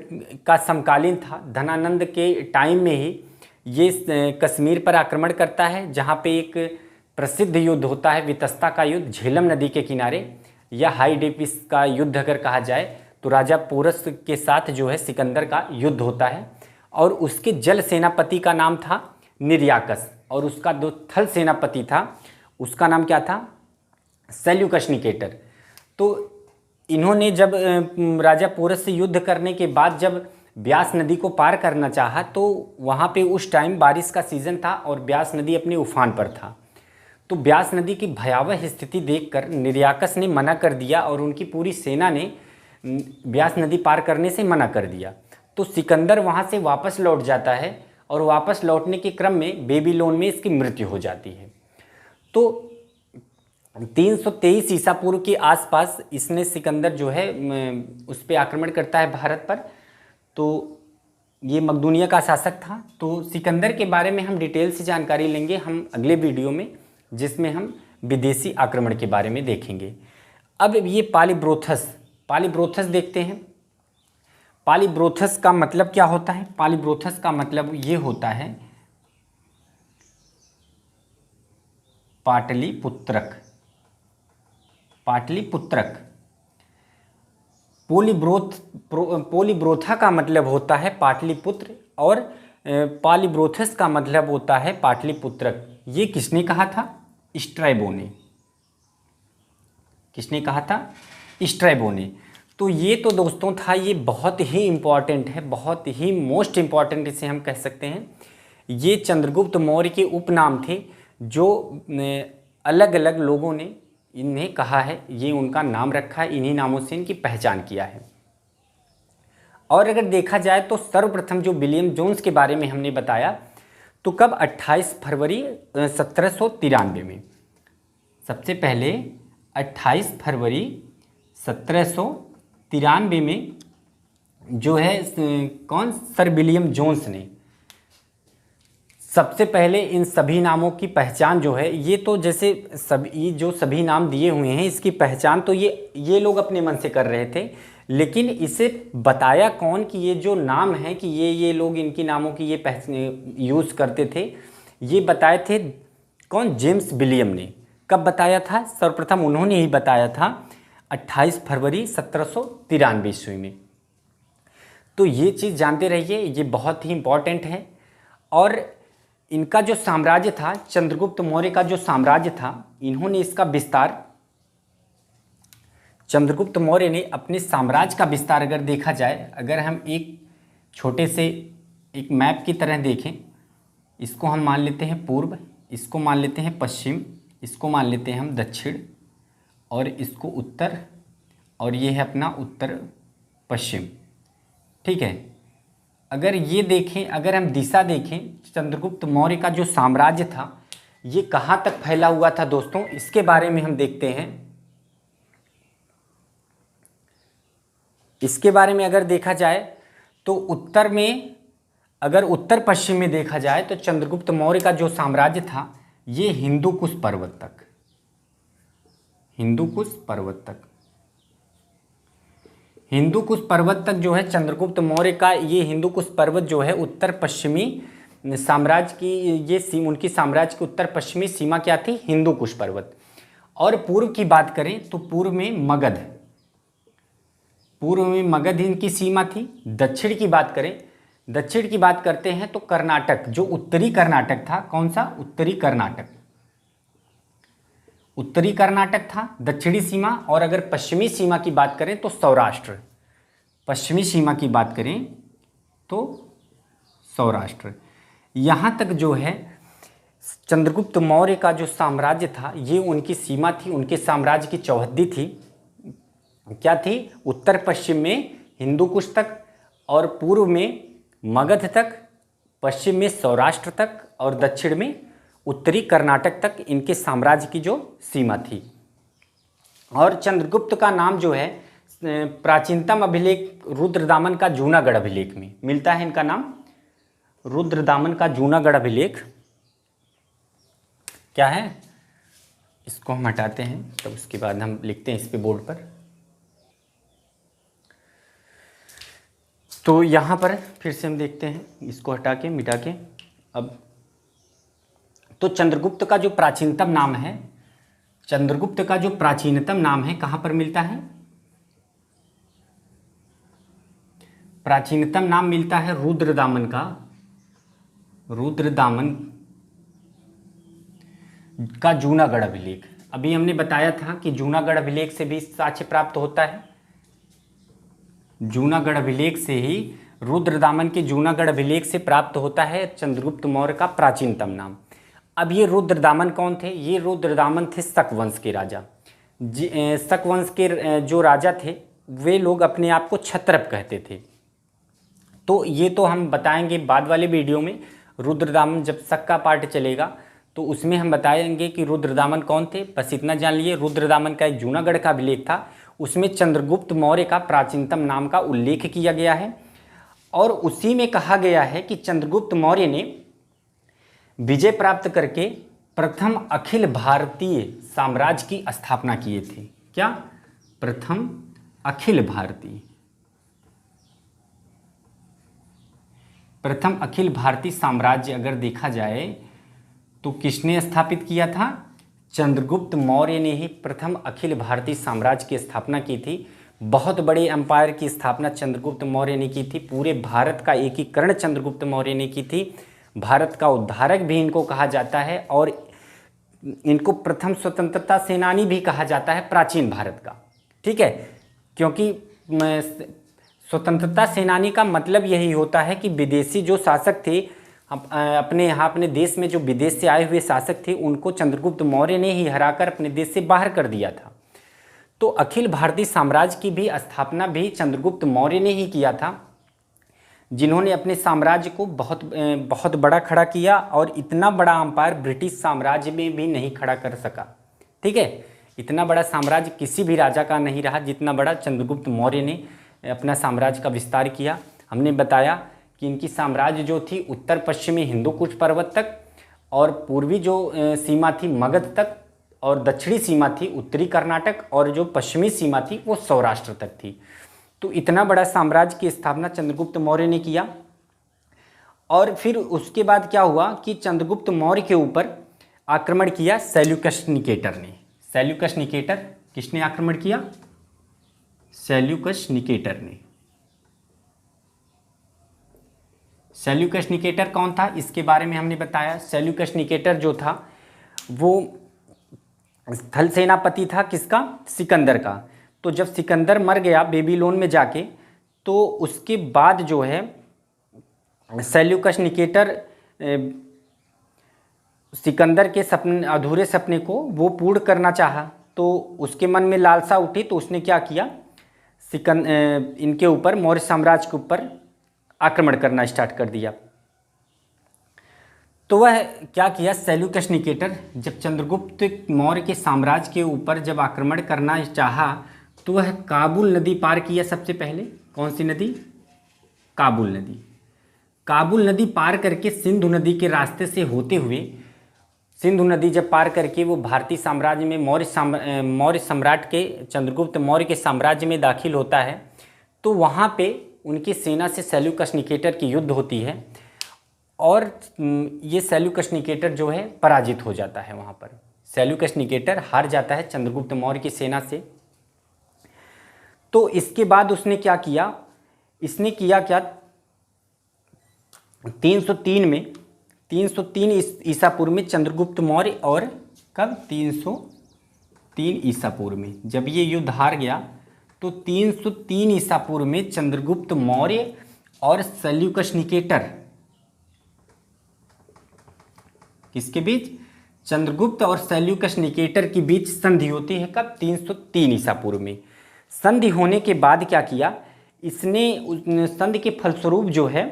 का समकालीन था। धनानंद के टाइम में ही ये कश्मीर पर आक्रमण करता है, जहाँ पे एक प्रसिद्ध युद्ध होता है, वितस्ता का युद्ध, झेलम नदी के किनारे, या हाइडेपिस का युद्ध अगर कहा जाए तो राजा पोरस के साथ जो है सिकंदर का युद्ध होता है। और उसके जल सेनापति का नाम था निरियाकस, और उसका जो थल सेनापति था उसका नाम क्या था? Seleucus Nicator. तो इन्होंने जब राजा पोरस से युद्ध करने के बाद जब ब्यास नदी को पार करना चाहा, तो वहाँ पे उस टाइम बारिश का सीज़न था और ब्यास नदी अपने उफान पर था। तो ब्यास नदी की भयावह स्थिति देखकर निरियाकस ने मना कर दिया और उनकी पूरी सेना ने ब्यास नदी पार करने से मना कर दिया। तो सिकंदर वहाँ से वापस लौट जाता है और वापस लौटने के क्रम में बेबीलोन में इसकी मृत्यु हो जाती है। तो 323 ईसा पूर्व के आसपास इसने सिकंदर जो है उस पर आक्रमण करता है भारत पर। तो ये मकदूनिया का शासक था। तो सिकंदर के बारे में हम डिटेल से जानकारी लेंगे हम अगले वीडियो में, जिसमें हम विदेशी आक्रमण के बारे में देखेंगे। अब ये पालीब्रोथस देखते हैं। पालीब्रोथस का मतलब क्या होता है? पालीब्रोथस का मतलब ये होता है पाटलिपुत्रक। पोलीब्रोथा का मतलब होता है पाटलिपुत्र, और पालीब्रोथस का मतलब होता है पाटलिपुत्रक। ये किसने कहा था? स्ट्रैबो ने। किसने कहा था? स्ट्रैबो ने। तो ये तो दोस्तों था, ये बहुत ही इम्पॉर्टेंट है, बहुत ही मोस्ट इम्पॉर्टेंट इसे हम कह सकते हैं। ये चंद्रगुप्त मौर्य के उपनाम थे जो अलग अलग लोगों ने इन्हें कहा है, ये उनका नाम रखा है, इन्हीं नामों से इनकी पहचान किया है। और अगर देखा जाए तो सर्वप्रथम जो विलियम जोन्स के बारे में हमने बताया, तो कब? 28 फरवरी 1793 में। सबसे पहले 28 फरवरी 1793 में जो है कौन? सर विलियम जोन्स ने सबसे पहले इन सभी नामों की पहचान जो है, ये तो जैसे सभी जो सभी नाम दिए हुए हैं, इसकी पहचान तो ये लोग अपने मन से कर रहे थे, लेकिन इसे बताया कौन कि ये जो नाम है कि ये लोग इनकी नामों की ये यूज़ करते थे, ये बताए थे कौन? जेम्स विलियम ने। कब बताया था? सर्वप्रथम उन्होंने ही बताया था 28 फरवरी 1793 ईस्वी में। तो ये चीज़ जानते रहिए, ये बहुत ही इम्पॉर्टेंट है। और इनका जो साम्राज्य था, चंद्रगुप्त मौर्य का जो साम्राज्य था, इन्होंने इसका विस्तार, चंद्रगुप्त मौर्य ने अपने साम्राज्य का विस्तार अगर देखा जाए, अगर हम एक छोटे से एक मैप की तरह देखें, इसको हम मान लेते हैं पूर्व, इसको मान लेते हैं पश्चिम, इसको मान लेते हैं हम दक्षिण, और इसको उत्तर, और ये है अपना उत्तर पश्चिम। ठीक है, अगर ये देखें, अगर हम दिशा देखें, चंद्रगुप्त मौर्य का जो साम्राज्य था ये कहाँ तक फैला हुआ था दोस्तों, इसके बारे में हम देखते हैं। इसके बारे में अगर देखा जाए तो उत्तर में, अगर उत्तर पश्चिम में देखा जाए तो चंद्रगुप्त मौर्य का जो साम्राज्य था ये हिंदू कुश पर्वत तक, हिंदू कुश पर्वत तक, हिंदू कुश पर्वत तक जो है चंद्रगुप्त मौर्य का ये हिंदू कुश पर्वत जो है उत्तर पश्चिमी साम्राज्य की, ये उनकी साम्राज्य की उत्तर पश्चिमी सीमा क्या थी, हिंदू कुश पर्वत। और पूर्व की बात करें तो पूर्व में मगध, पूर्व में मगध इनकी सीमा थी। दक्षिण की बात करें, दक्षिण की बात करते हैं तो कर्नाटक, जो उत्तरी कर्नाटक था, कौन सा, उत्तरी कर्नाटक, उत्तरी कर्नाटक था दक्षिणी सीमा। और अगर पश्चिमी सीमा की बात करें तो सौराष्ट्र, पश्चिमी सीमा की बात करें तो सौराष्ट्र। यहाँ तक जो है चंद्रगुप्त मौर्य का जो साम्राज्य था ये उनकी सीमा थी, उनके साम्राज्य की चौहद्दी थी, क्या थी, उत्तर पश्चिम में हिंदू कुश तक, और पूर्व में मगध तक, पश्चिम में सौराष्ट्र तक, और दक्षिण में उत्तरी कर्नाटक तक इनके साम्राज्य की जो सीमा थी। और चंद्रगुप्त का नाम जो है प्राचीनतम अभिलेख रुद्रदामन का जूनागढ़ अभिलेख में मिलता है। इनका नाम रुद्रदामन का जूनागढ़ अभिलेख क्या है, इसको हम हटाते हैं तब उसके बाद हम लिखते हैं इस पे बोर्ड पर। तो यहाँ पर फिर से हम देखते हैं, इसको हटा के मिटा के। अब तो चंद्रगुप्त का जो प्राचीनतम नाम है, चंद्रगुप्त का जो प्राचीनतम नाम है कहाँ पर मिलता है, प्राचीनतम नाम मिलता है रुद्रदामन का, रुद्रदामन का जूनागढ़ अभिलेख। अभी हमने बताया था कि जूनागढ़ अभिलेख से भी साक्ष्य प्राप्त होता है, जूनागढ़ अभिलेख से ही, रुद्रदामन के जूनागढ़ अभिलेख से प्राप्त होता है चंद्रगुप्त मौर्य का प्राचीनतम नाम। अब ये रुद्रदामन कौन थे, ये रुद्रदामन थे शक वंश के राजा। शक वंश के जो राजा थे वे लोग अपने आप को क्षत्रप कहते थे। तो ये तो हम बताएंगे बाद वाले वीडियो में, रुद्रदामन जब शक का पार्ट चलेगा तो उसमें हम बताएंगे कि रुद्रदामन कौन थे। बस इतना जान लिए, रुद्रदामन का एक जूनागढ़ का अभिलेख था, उसमें चंद्रगुप्त मौर्य का प्राचीनतम नाम का उल्लेख किया गया है। और उसी में कहा गया है कि चंद्रगुप्त मौर्य ने विजय प्राप्त करके प्रथम अखिल भारतीय साम्राज्य की स्थापना किए थे। क्या, प्रथम अखिल भारतीय, प्रथम अखिल भारतीय साम्राज्य अगर देखा जाए तो किसने स्थापित किया था, चंद्रगुप्त मौर्य ने ही प्रथम अखिल भारतीय साम्राज्य की स्थापना की थी। बहुत बड़े एम्पायर की स्थापना चंद्रगुप्त मौर्य ने की थी, पूरे भारत का एकीकरण चंद्रगुप्त मौर्य ने की थी। भारत का उद्धारक भी इनको कहा जाता है, और इनको प्रथम स्वतंत्रता सेनानी भी कहा जाता है प्राचीन भारत का। ठीक है, क्योंकि स्वतंत्रता सेनानी का मतलब यही होता है कि विदेशी जो शासक थे, अपने यहाँ अपने देश में जो विदेश से आए हुए शासक थे उनको चंद्रगुप्त मौर्य ने ही हराकर अपने देश से बाहर कर दिया था। तो अखिल भारतीय साम्राज्य की भी स्थापना भी चंद्रगुप्त मौर्य ने ही किया था, जिन्होंने अपने साम्राज्य को बहुत बड़ा खड़ा किया, और इतना बड़ा अंपायर ब्रिटिश साम्राज्य में भी नहीं खड़ा कर सका। ठीक है, इतना बड़ा साम्राज्य किसी भी राजा का नहीं रहा जितना बड़ा चंद्रगुप्त मौर्य ने अपना साम्राज्य का विस्तार किया। हमने बताया कि इनकी साम्राज्य जो थी उत्तर पश्चिमी हिंदू कुश पर्वत तक, और पूर्वी जो सीमा थी मगध तक, और दक्षिणी सीमा थी उत्तरी कर्नाटक, और जो पश्चिमी सीमा थी वो सौराष्ट्र तक थी। तो इतना बड़ा साम्राज्य की स्थापना चंद्रगुप्त मौर्य ने किया। और फिर उसके बाद क्या हुआ कि चंद्रगुप्त मौर्य के ऊपर आक्रमण किया सेल्यूकस निकेटर ने। सेल्यूकस निकेटर, किसने आक्रमण किया, सेल्यूकस निकेटर ने। सेल्यूकस निकेटर कौन था, इसके बारे में हमने बताया। सेल्यूकस निकेटर जो था वो स्थल सेनापति था, किसका, सिकंदर का। तो जब सिकंदर मर गया बेबीलोन में जाके, तो उसके बाद जो है सेल्यूकस निकेटर सिकंदर के सपने, अधूरे सपने को वो पूर्ण करना चाहा। तो उसके मन में लालसा उठी, तो उसने क्या किया, इनके ऊपर, मौर्य साम्राज्य के ऊपर आक्रमण करना स्टार्ट कर दिया। तो वह क्या किया, सेल्यूकस निकेटर जब चंद्रगुप्त मौर्य के साम्राज्य के ऊपर जब आक्रमण करना चाहा, तो वह काबुल नदी पार किया सबसे पहले। कौन सी नदी? काबुल नदी। काबुल नदी पार करके सिंधु नदी के रास्ते से होते हुए, सिंधु नदी जब पार करके वो भारतीय साम्राज्य में, मौर्य सम्राट के, चंद्रगुप्त मौर्य के साम्राज्य में दाखिल होता है, तो वहाँ पे उनकी सेना से सेल्यूकस निकेटर की युद्ध होती है और ये सेल्यूकस निकेटर जो है पराजित हो जाता है। वहाँ पर सेल्यूकस निकेटर हार जाता है चंद्रगुप्त मौर्य की सेना से। तो इसके बाद उसने क्या किया, इसने किया क्या, 303 में, 303 ईसा पूर्व में चंद्रगुप्त मौर्य, और कब, 303 ईसा पूर्व में जब ये युद्ध हार गया, तो 303 ईसा पूर्व में चंद्रगुप्त मौर्य और सेल्यूकस निकेटर, किसके बीच, चंद्रगुप्त और सेल्यूकस निकेटर के बीच संधि होती है। कब? 303 ईसा पूर्व में। संधि होने के बाद क्या किया इसने, संधि के फलस्वरूप जो है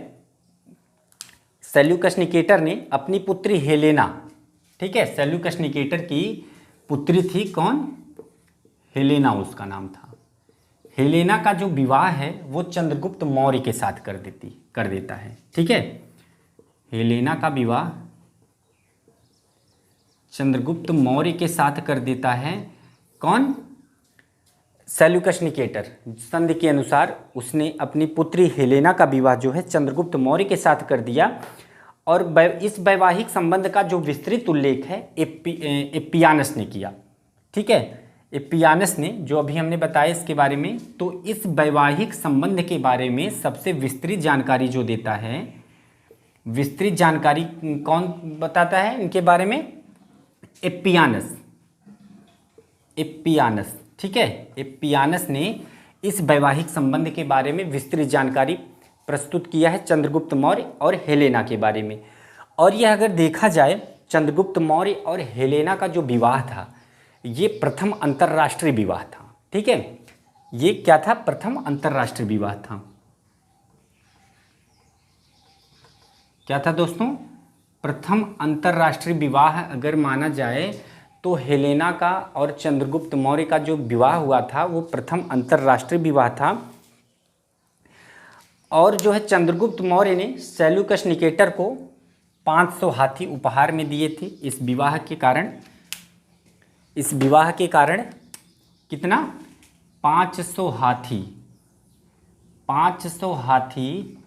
सेल्यूकस निकेटर ने अपनी पुत्री हेलेना, ठीक है, सेल्यूकस निकेटर की पुत्री थी कौन, हेलेना उसका नाम था। हेलेना का जो विवाह है वो चंद्रगुप्त मौर्य के साथ कर देता है, ठीक है। हेलेना का विवाह चंद्रगुप्त मौर्य के साथ कर देता है कौन, सेल्यूकस निकेटर। संधि के अनुसार उसने अपनी पुत्री हेलेना का विवाह जो है चंद्रगुप्त मौर्य के साथ कर दिया। और इस वैवाहिक संबंध का जो विस्तृत उल्लेख है एप्पियानस ने किया, ठीक है। एप्पियानस ने, जो अभी हमने बताया इसके बारे में, तो इस वैवाहिक संबंध के बारे में सबसे विस्तृत जानकारी जो देता है, विस्तृत जानकारी कौन बताता है इनके बारे में, एप्पियानस, ठीक है। एप्पियानस ने इस वैवाहिक संबंध के बारे में विस्तृत जानकारी प्रस्तुत किया है चंद्रगुप्त मौर्य और हेलेना के बारे में। और यह अगर देखा जाए, चंद्रगुप्त मौर्य और हेलेना का जो विवाह था, ये प्रथम अंतर्राष्ट्रीय विवाह था, ठीक है। ये क्या था, प्रथम अंतर्राष्ट्रीय विवाह था। क्या था दोस्तों, प्रथम अंतर्राष्ट्रीय विवाह अगर माना जाए तो हेलेना का और चंद्रगुप्त मौर्य का जो विवाह हुआ था वो प्रथम अंतर्राष्ट्रीय विवाह था। और जो है चंद्रगुप्त मौर्य ने सेल्यूकस निकेटर को 500 हाथी उपहार में दिए थे इस विवाह के कारण। इस विवाह के कारण कितना, 500 हाथी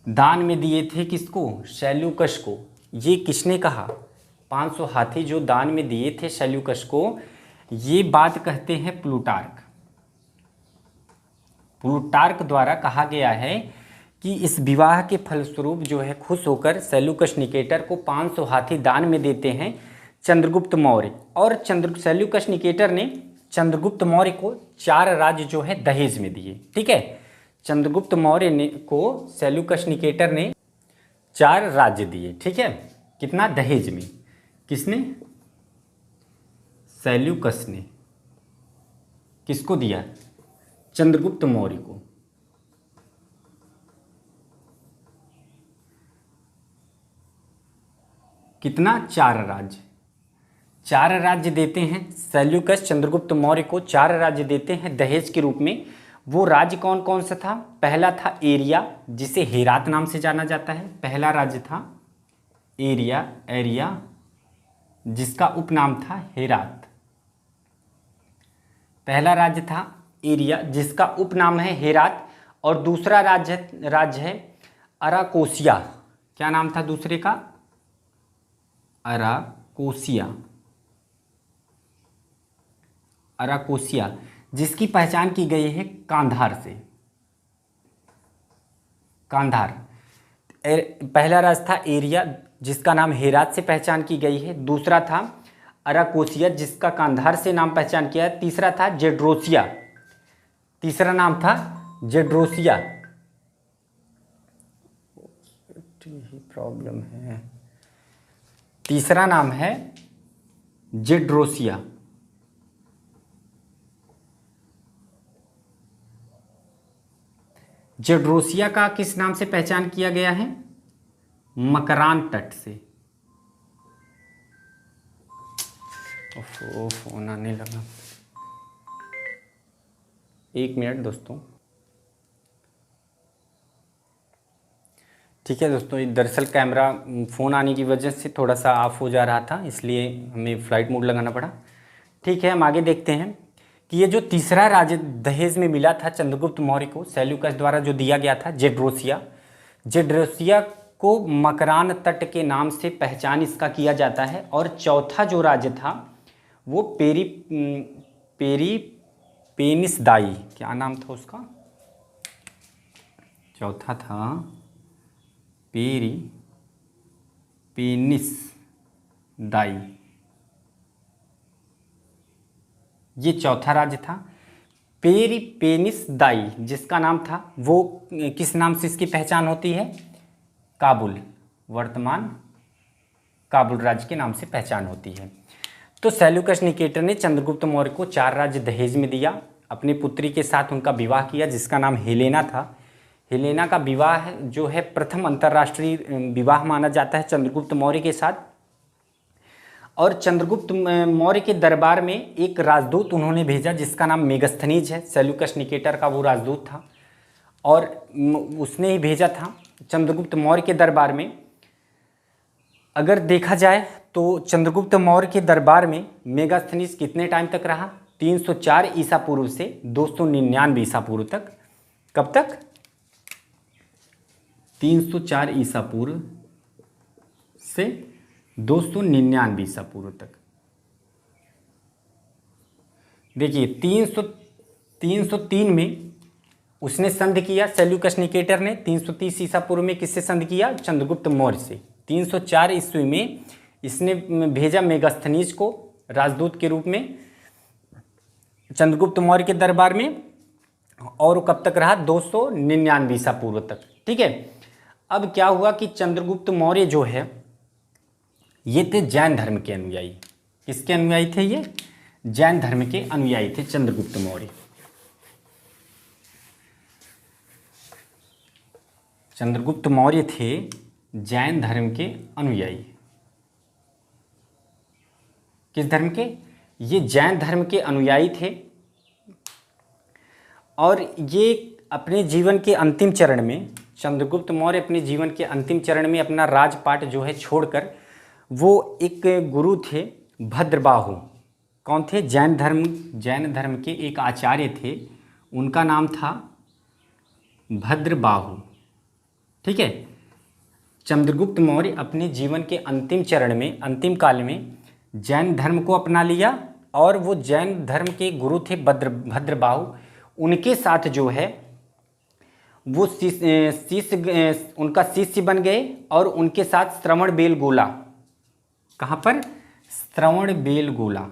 दान में दिए थे। किसको, सेल्यूकस को। ये किसने कहा, 500 हाथी जो दान में दिए थे सेल्यूकस को, ये बात कहते हैं प्लूटार्क। प्लूटार्क द्वारा कहा गया है कि इस विवाह के फलस्वरूप जो है खुश होकर सेल्यूकस निकेटर को 500 हाथी दान में देते हैं चंद्रगुप्त मौर्य। और सेल्यूकस निकेटर ने चंद्रगुप्त मौर्य को 4 राज्य जो है दहेज में दिए, ठीक है। चंद्रगुप्त मौर्य ने को सेल्यूकस निकेटर ने 4 राज्य दिए, ठीक है। कितना, दहेज में। किसने, सेल्यूकस ने। किसको दिया, चंद्रगुप्त मौर्य को। कितना, 4 राज्य। 4 राज्य देते हैं सेल्यूकस चंद्रगुप्त मौर्य को, 4 राज्य देते हैं दहेज के रूप में। वो राज्य कौन कौन सा था, पहला था एरिया, जिसे हेरात नाम से जाना जाता है। पहला राज्य था एरिया, जिसका उपनाम था हेरात। पहला राज्य था एरिया जिसका उपनाम है हेरात। और दूसरा राज्य है अराकोसिया। क्या नाम था दूसरे का, अराकोसिया, जिसकी पहचान की गई है कांधार से। पहला राज्य था एरिया जिसका नाम हेरात से पहचान की गई है। दूसरा था अराकोसिया जिसका कांधार से नाम पहचान किया है। तीसरा था जेड्रोसिया, तीसरा नाम था जेड्रोसिया। प्रॉब्लम है, तीसरा नाम है जेड्रोसिया। जेड्रोसिया का किस नाम से पहचान किया गया है? मकरान तट से। ओफो, फोन आने लगा। 1 मिनट दोस्तों। ठीक है दोस्तों, दरअसल कैमरा फ़ोन आने की वजह से थोड़ा सा ऑफ हो जा रहा था, इसलिए हमें फ़्लाइट मोड लगाना पड़ा। ठीक है, हम आगे देखते हैं कि ये जो तीसरा राज्य दहेज में मिला था चंद्रगुप्त मौर्य को, सेल्यूकस द्वारा जो दिया गया था, जेड्रोसिया। जेड्रोसिया को मकरान तट के नाम से पहचान इसका किया जाता है। और चौथा जो राज्य था वो पेरिपेनिसदाई, क्या नाम था उसका? चौथा था पेरिपेनिसदाई, ये चौथा राज्य था। पेरिपेनिसदाई जिसका नाम था वो किस नाम से इसकी पहचान होती है? काबुल, वर्तमान काबुल राज्य के नाम से पहचान होती है। तो सेल्यूकस निकेटर ने चंद्रगुप्त मौर्य को 4 राज्य दहेज में दिया। अपनी पुत्री के साथ उनका विवाह किया जिसका नाम हेलेना था। हेलेना का विवाह जो है प्रथम अंतर्राष्ट्रीय विवाह माना जाता है चंद्रगुप्त मौर्य के साथ। और चंद्रगुप्त मौर्य के दरबार में एक राजदूत उन्होंने भेजा जिसका नाम मेगस्थनीज है। सेल्यूकस निकेटर का वो राजदूत था और उसने ही भेजा था चंद्रगुप्त मौर्य के दरबार में। अगर देखा जाए तो चंद्रगुप्त मौर्य के दरबार में मेगास्थनीज कितने टाइम तक रहा? 304 ईसा पूर्व से 299 ईसा पूर्व तक। कब तक? 304 ईसा पूर्व से 299 ईसा पूर्व तक। देखिए 303 में उसने संधि किया सेल्यूकस निकेटर ने। 330 ईसा पूर्व में किससे संधि किया? चंद्रगुप्त मौर्य से। 304 ईस्वी में इसने भेजा मेगास्थनीज को राजदूत के रूप में चंद्रगुप्त मौर्य के दरबार में, और कब तक रहा? 299 ईसा पूर्व तक। ठीक है, अब क्या हुआ कि चंद्रगुप्त मौर्य जो है ये थे जैन धर्म के अनुयायी। किसके अनुयायी थे ये? जैन धर्म के अनुयायी थे चंद्रगुप्त मौर्य। चंद्रगुप्त मौर्य थे जैन धर्म के अनुयायी। किस धर्म के? ये जैन धर्म के अनुयायी थे। और ये अपने जीवन के अंतिम चरण में, चंद्रगुप्त मौर्य अपने जीवन के अंतिम चरण में अपना राजपाट जो है छोड़कर वो एक गुरु थे भद्रबाहु। कौन थे? जैन धर्म के एक आचार्य थे, उनका नाम था भद्रबाहु। ठीक है, चंद्रगुप्त मौर्य अपने जीवन के अंतिम चरण में, अंतिम काल में जैन धर्म को अपना लिया और वो जैन धर्म के गुरु थे भद्रबाहु। उनके साथ जो है वो उनका शिष्य बन गए और उनके साथ श्रवण बेलगोला। कहाँ पर? श्रवण बेलगोला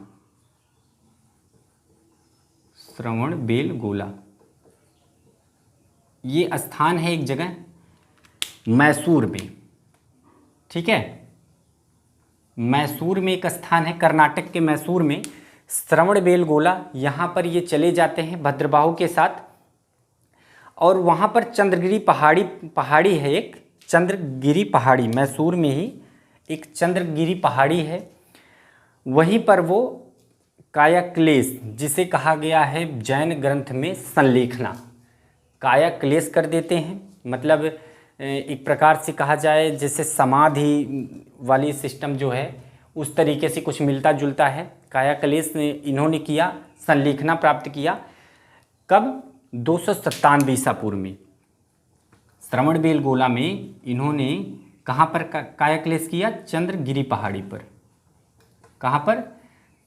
ये स्थान है एक जगह मैसूर में। ठीक है, मैसूर में एक स्थान है, कर्नाटक के मैसूर में श्रवण बेलगोला। यहाँ पर ये चले जाते हैं भद्रबाहु के साथ। और वहाँ पर चंद्रगिरी पहाड़ी है, एक चंद्रगिरी पहाड़ी, मैसूर में ही एक चंद्रगिरी पहाड़ी है। वहीं पर वो कायाक्लेश, जिसे कहा गया है जैन ग्रंथ में संलेखना, कायाक्लेश कर देते हैं। मतलब एक प्रकार से कहा जाए जैसे समाधि वाली सिस्टम जो है उस तरीके से कुछ मिलता जुलता है। कायाक्लेश इन्होंने किया, संलेखना प्राप्त किया। कब? 297 ईसा पूर्व में श्रवण बेलगोला में इन्होंने कहाँ पर कायाक्लेश किया? चंद्रगिरी पहाड़ी पर। कहाँ पर?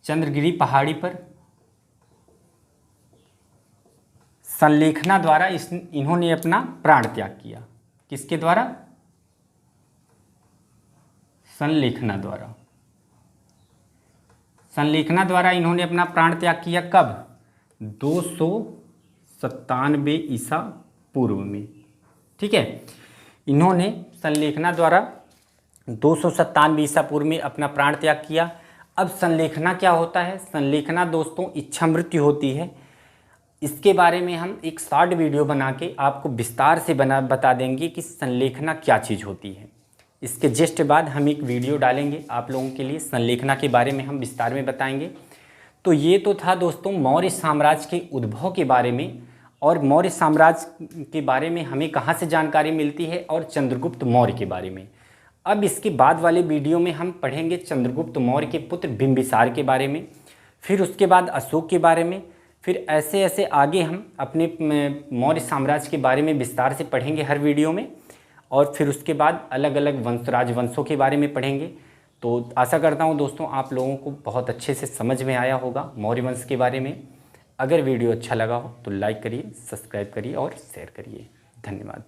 चंद्रगिरी पहाड़ी पर। संलेखना द्वारा इन्होंने अपना प्राण त्याग किया। किसके द्वारा? संलेखना द्वारा। संलेखना द्वारा इन्होंने अपना प्राण त्याग किया। कब? 297 ईसा पूर्व में। ठीक है, इन्होंने संलेखना द्वारा 297 ईसा पूर्व में अपना प्राण त्याग किया। अब संलेखना क्या होता है? संलेखना दोस्तों इच्छा मृत्यु होती है। इसके बारे में हम एक शॉर्ट वीडियो बना के आपको विस्तार से बता देंगे कि संलेखना क्या चीज़ होती है। इसके जस्ट बाद हम एक वीडियो डालेंगे आप लोगों के लिए, संलेखना के बारे में हम विस्तार में बताएंगे। तो ये तो था दोस्तों मौर्य साम्राज्य के उद्भव के बारे में, और मौर्य साम्राज्य के बारे में हमें कहाँ से जानकारी मिलती है, और चंद्रगुप्त मौर्य के बारे में। अब इसके बाद वाले वीडियो में हम पढ़ेंगे चंद्रगुप्त मौर्य के पुत्र बिंबिसार के बारे में, फिर उसके बाद अशोक के बारे में, फिर ऐसे ऐसे आगे हम अपने मौर्य साम्राज्य के बारे में विस्तार से पढ़ेंगे हर वीडियो में, और फिर उसके बाद अलग अलग राजवंशों के बारे में पढ़ेंगे। तो आशा करता हूँ दोस्तों आप लोगों को बहुत अच्छे से समझ में आया होगा मौर्य वंश के बारे में। अगर वीडियो अच्छा लगा हो तो लाइक करिए, सब्सक्राइब करिए और शेयर करिए। धन्यवाद।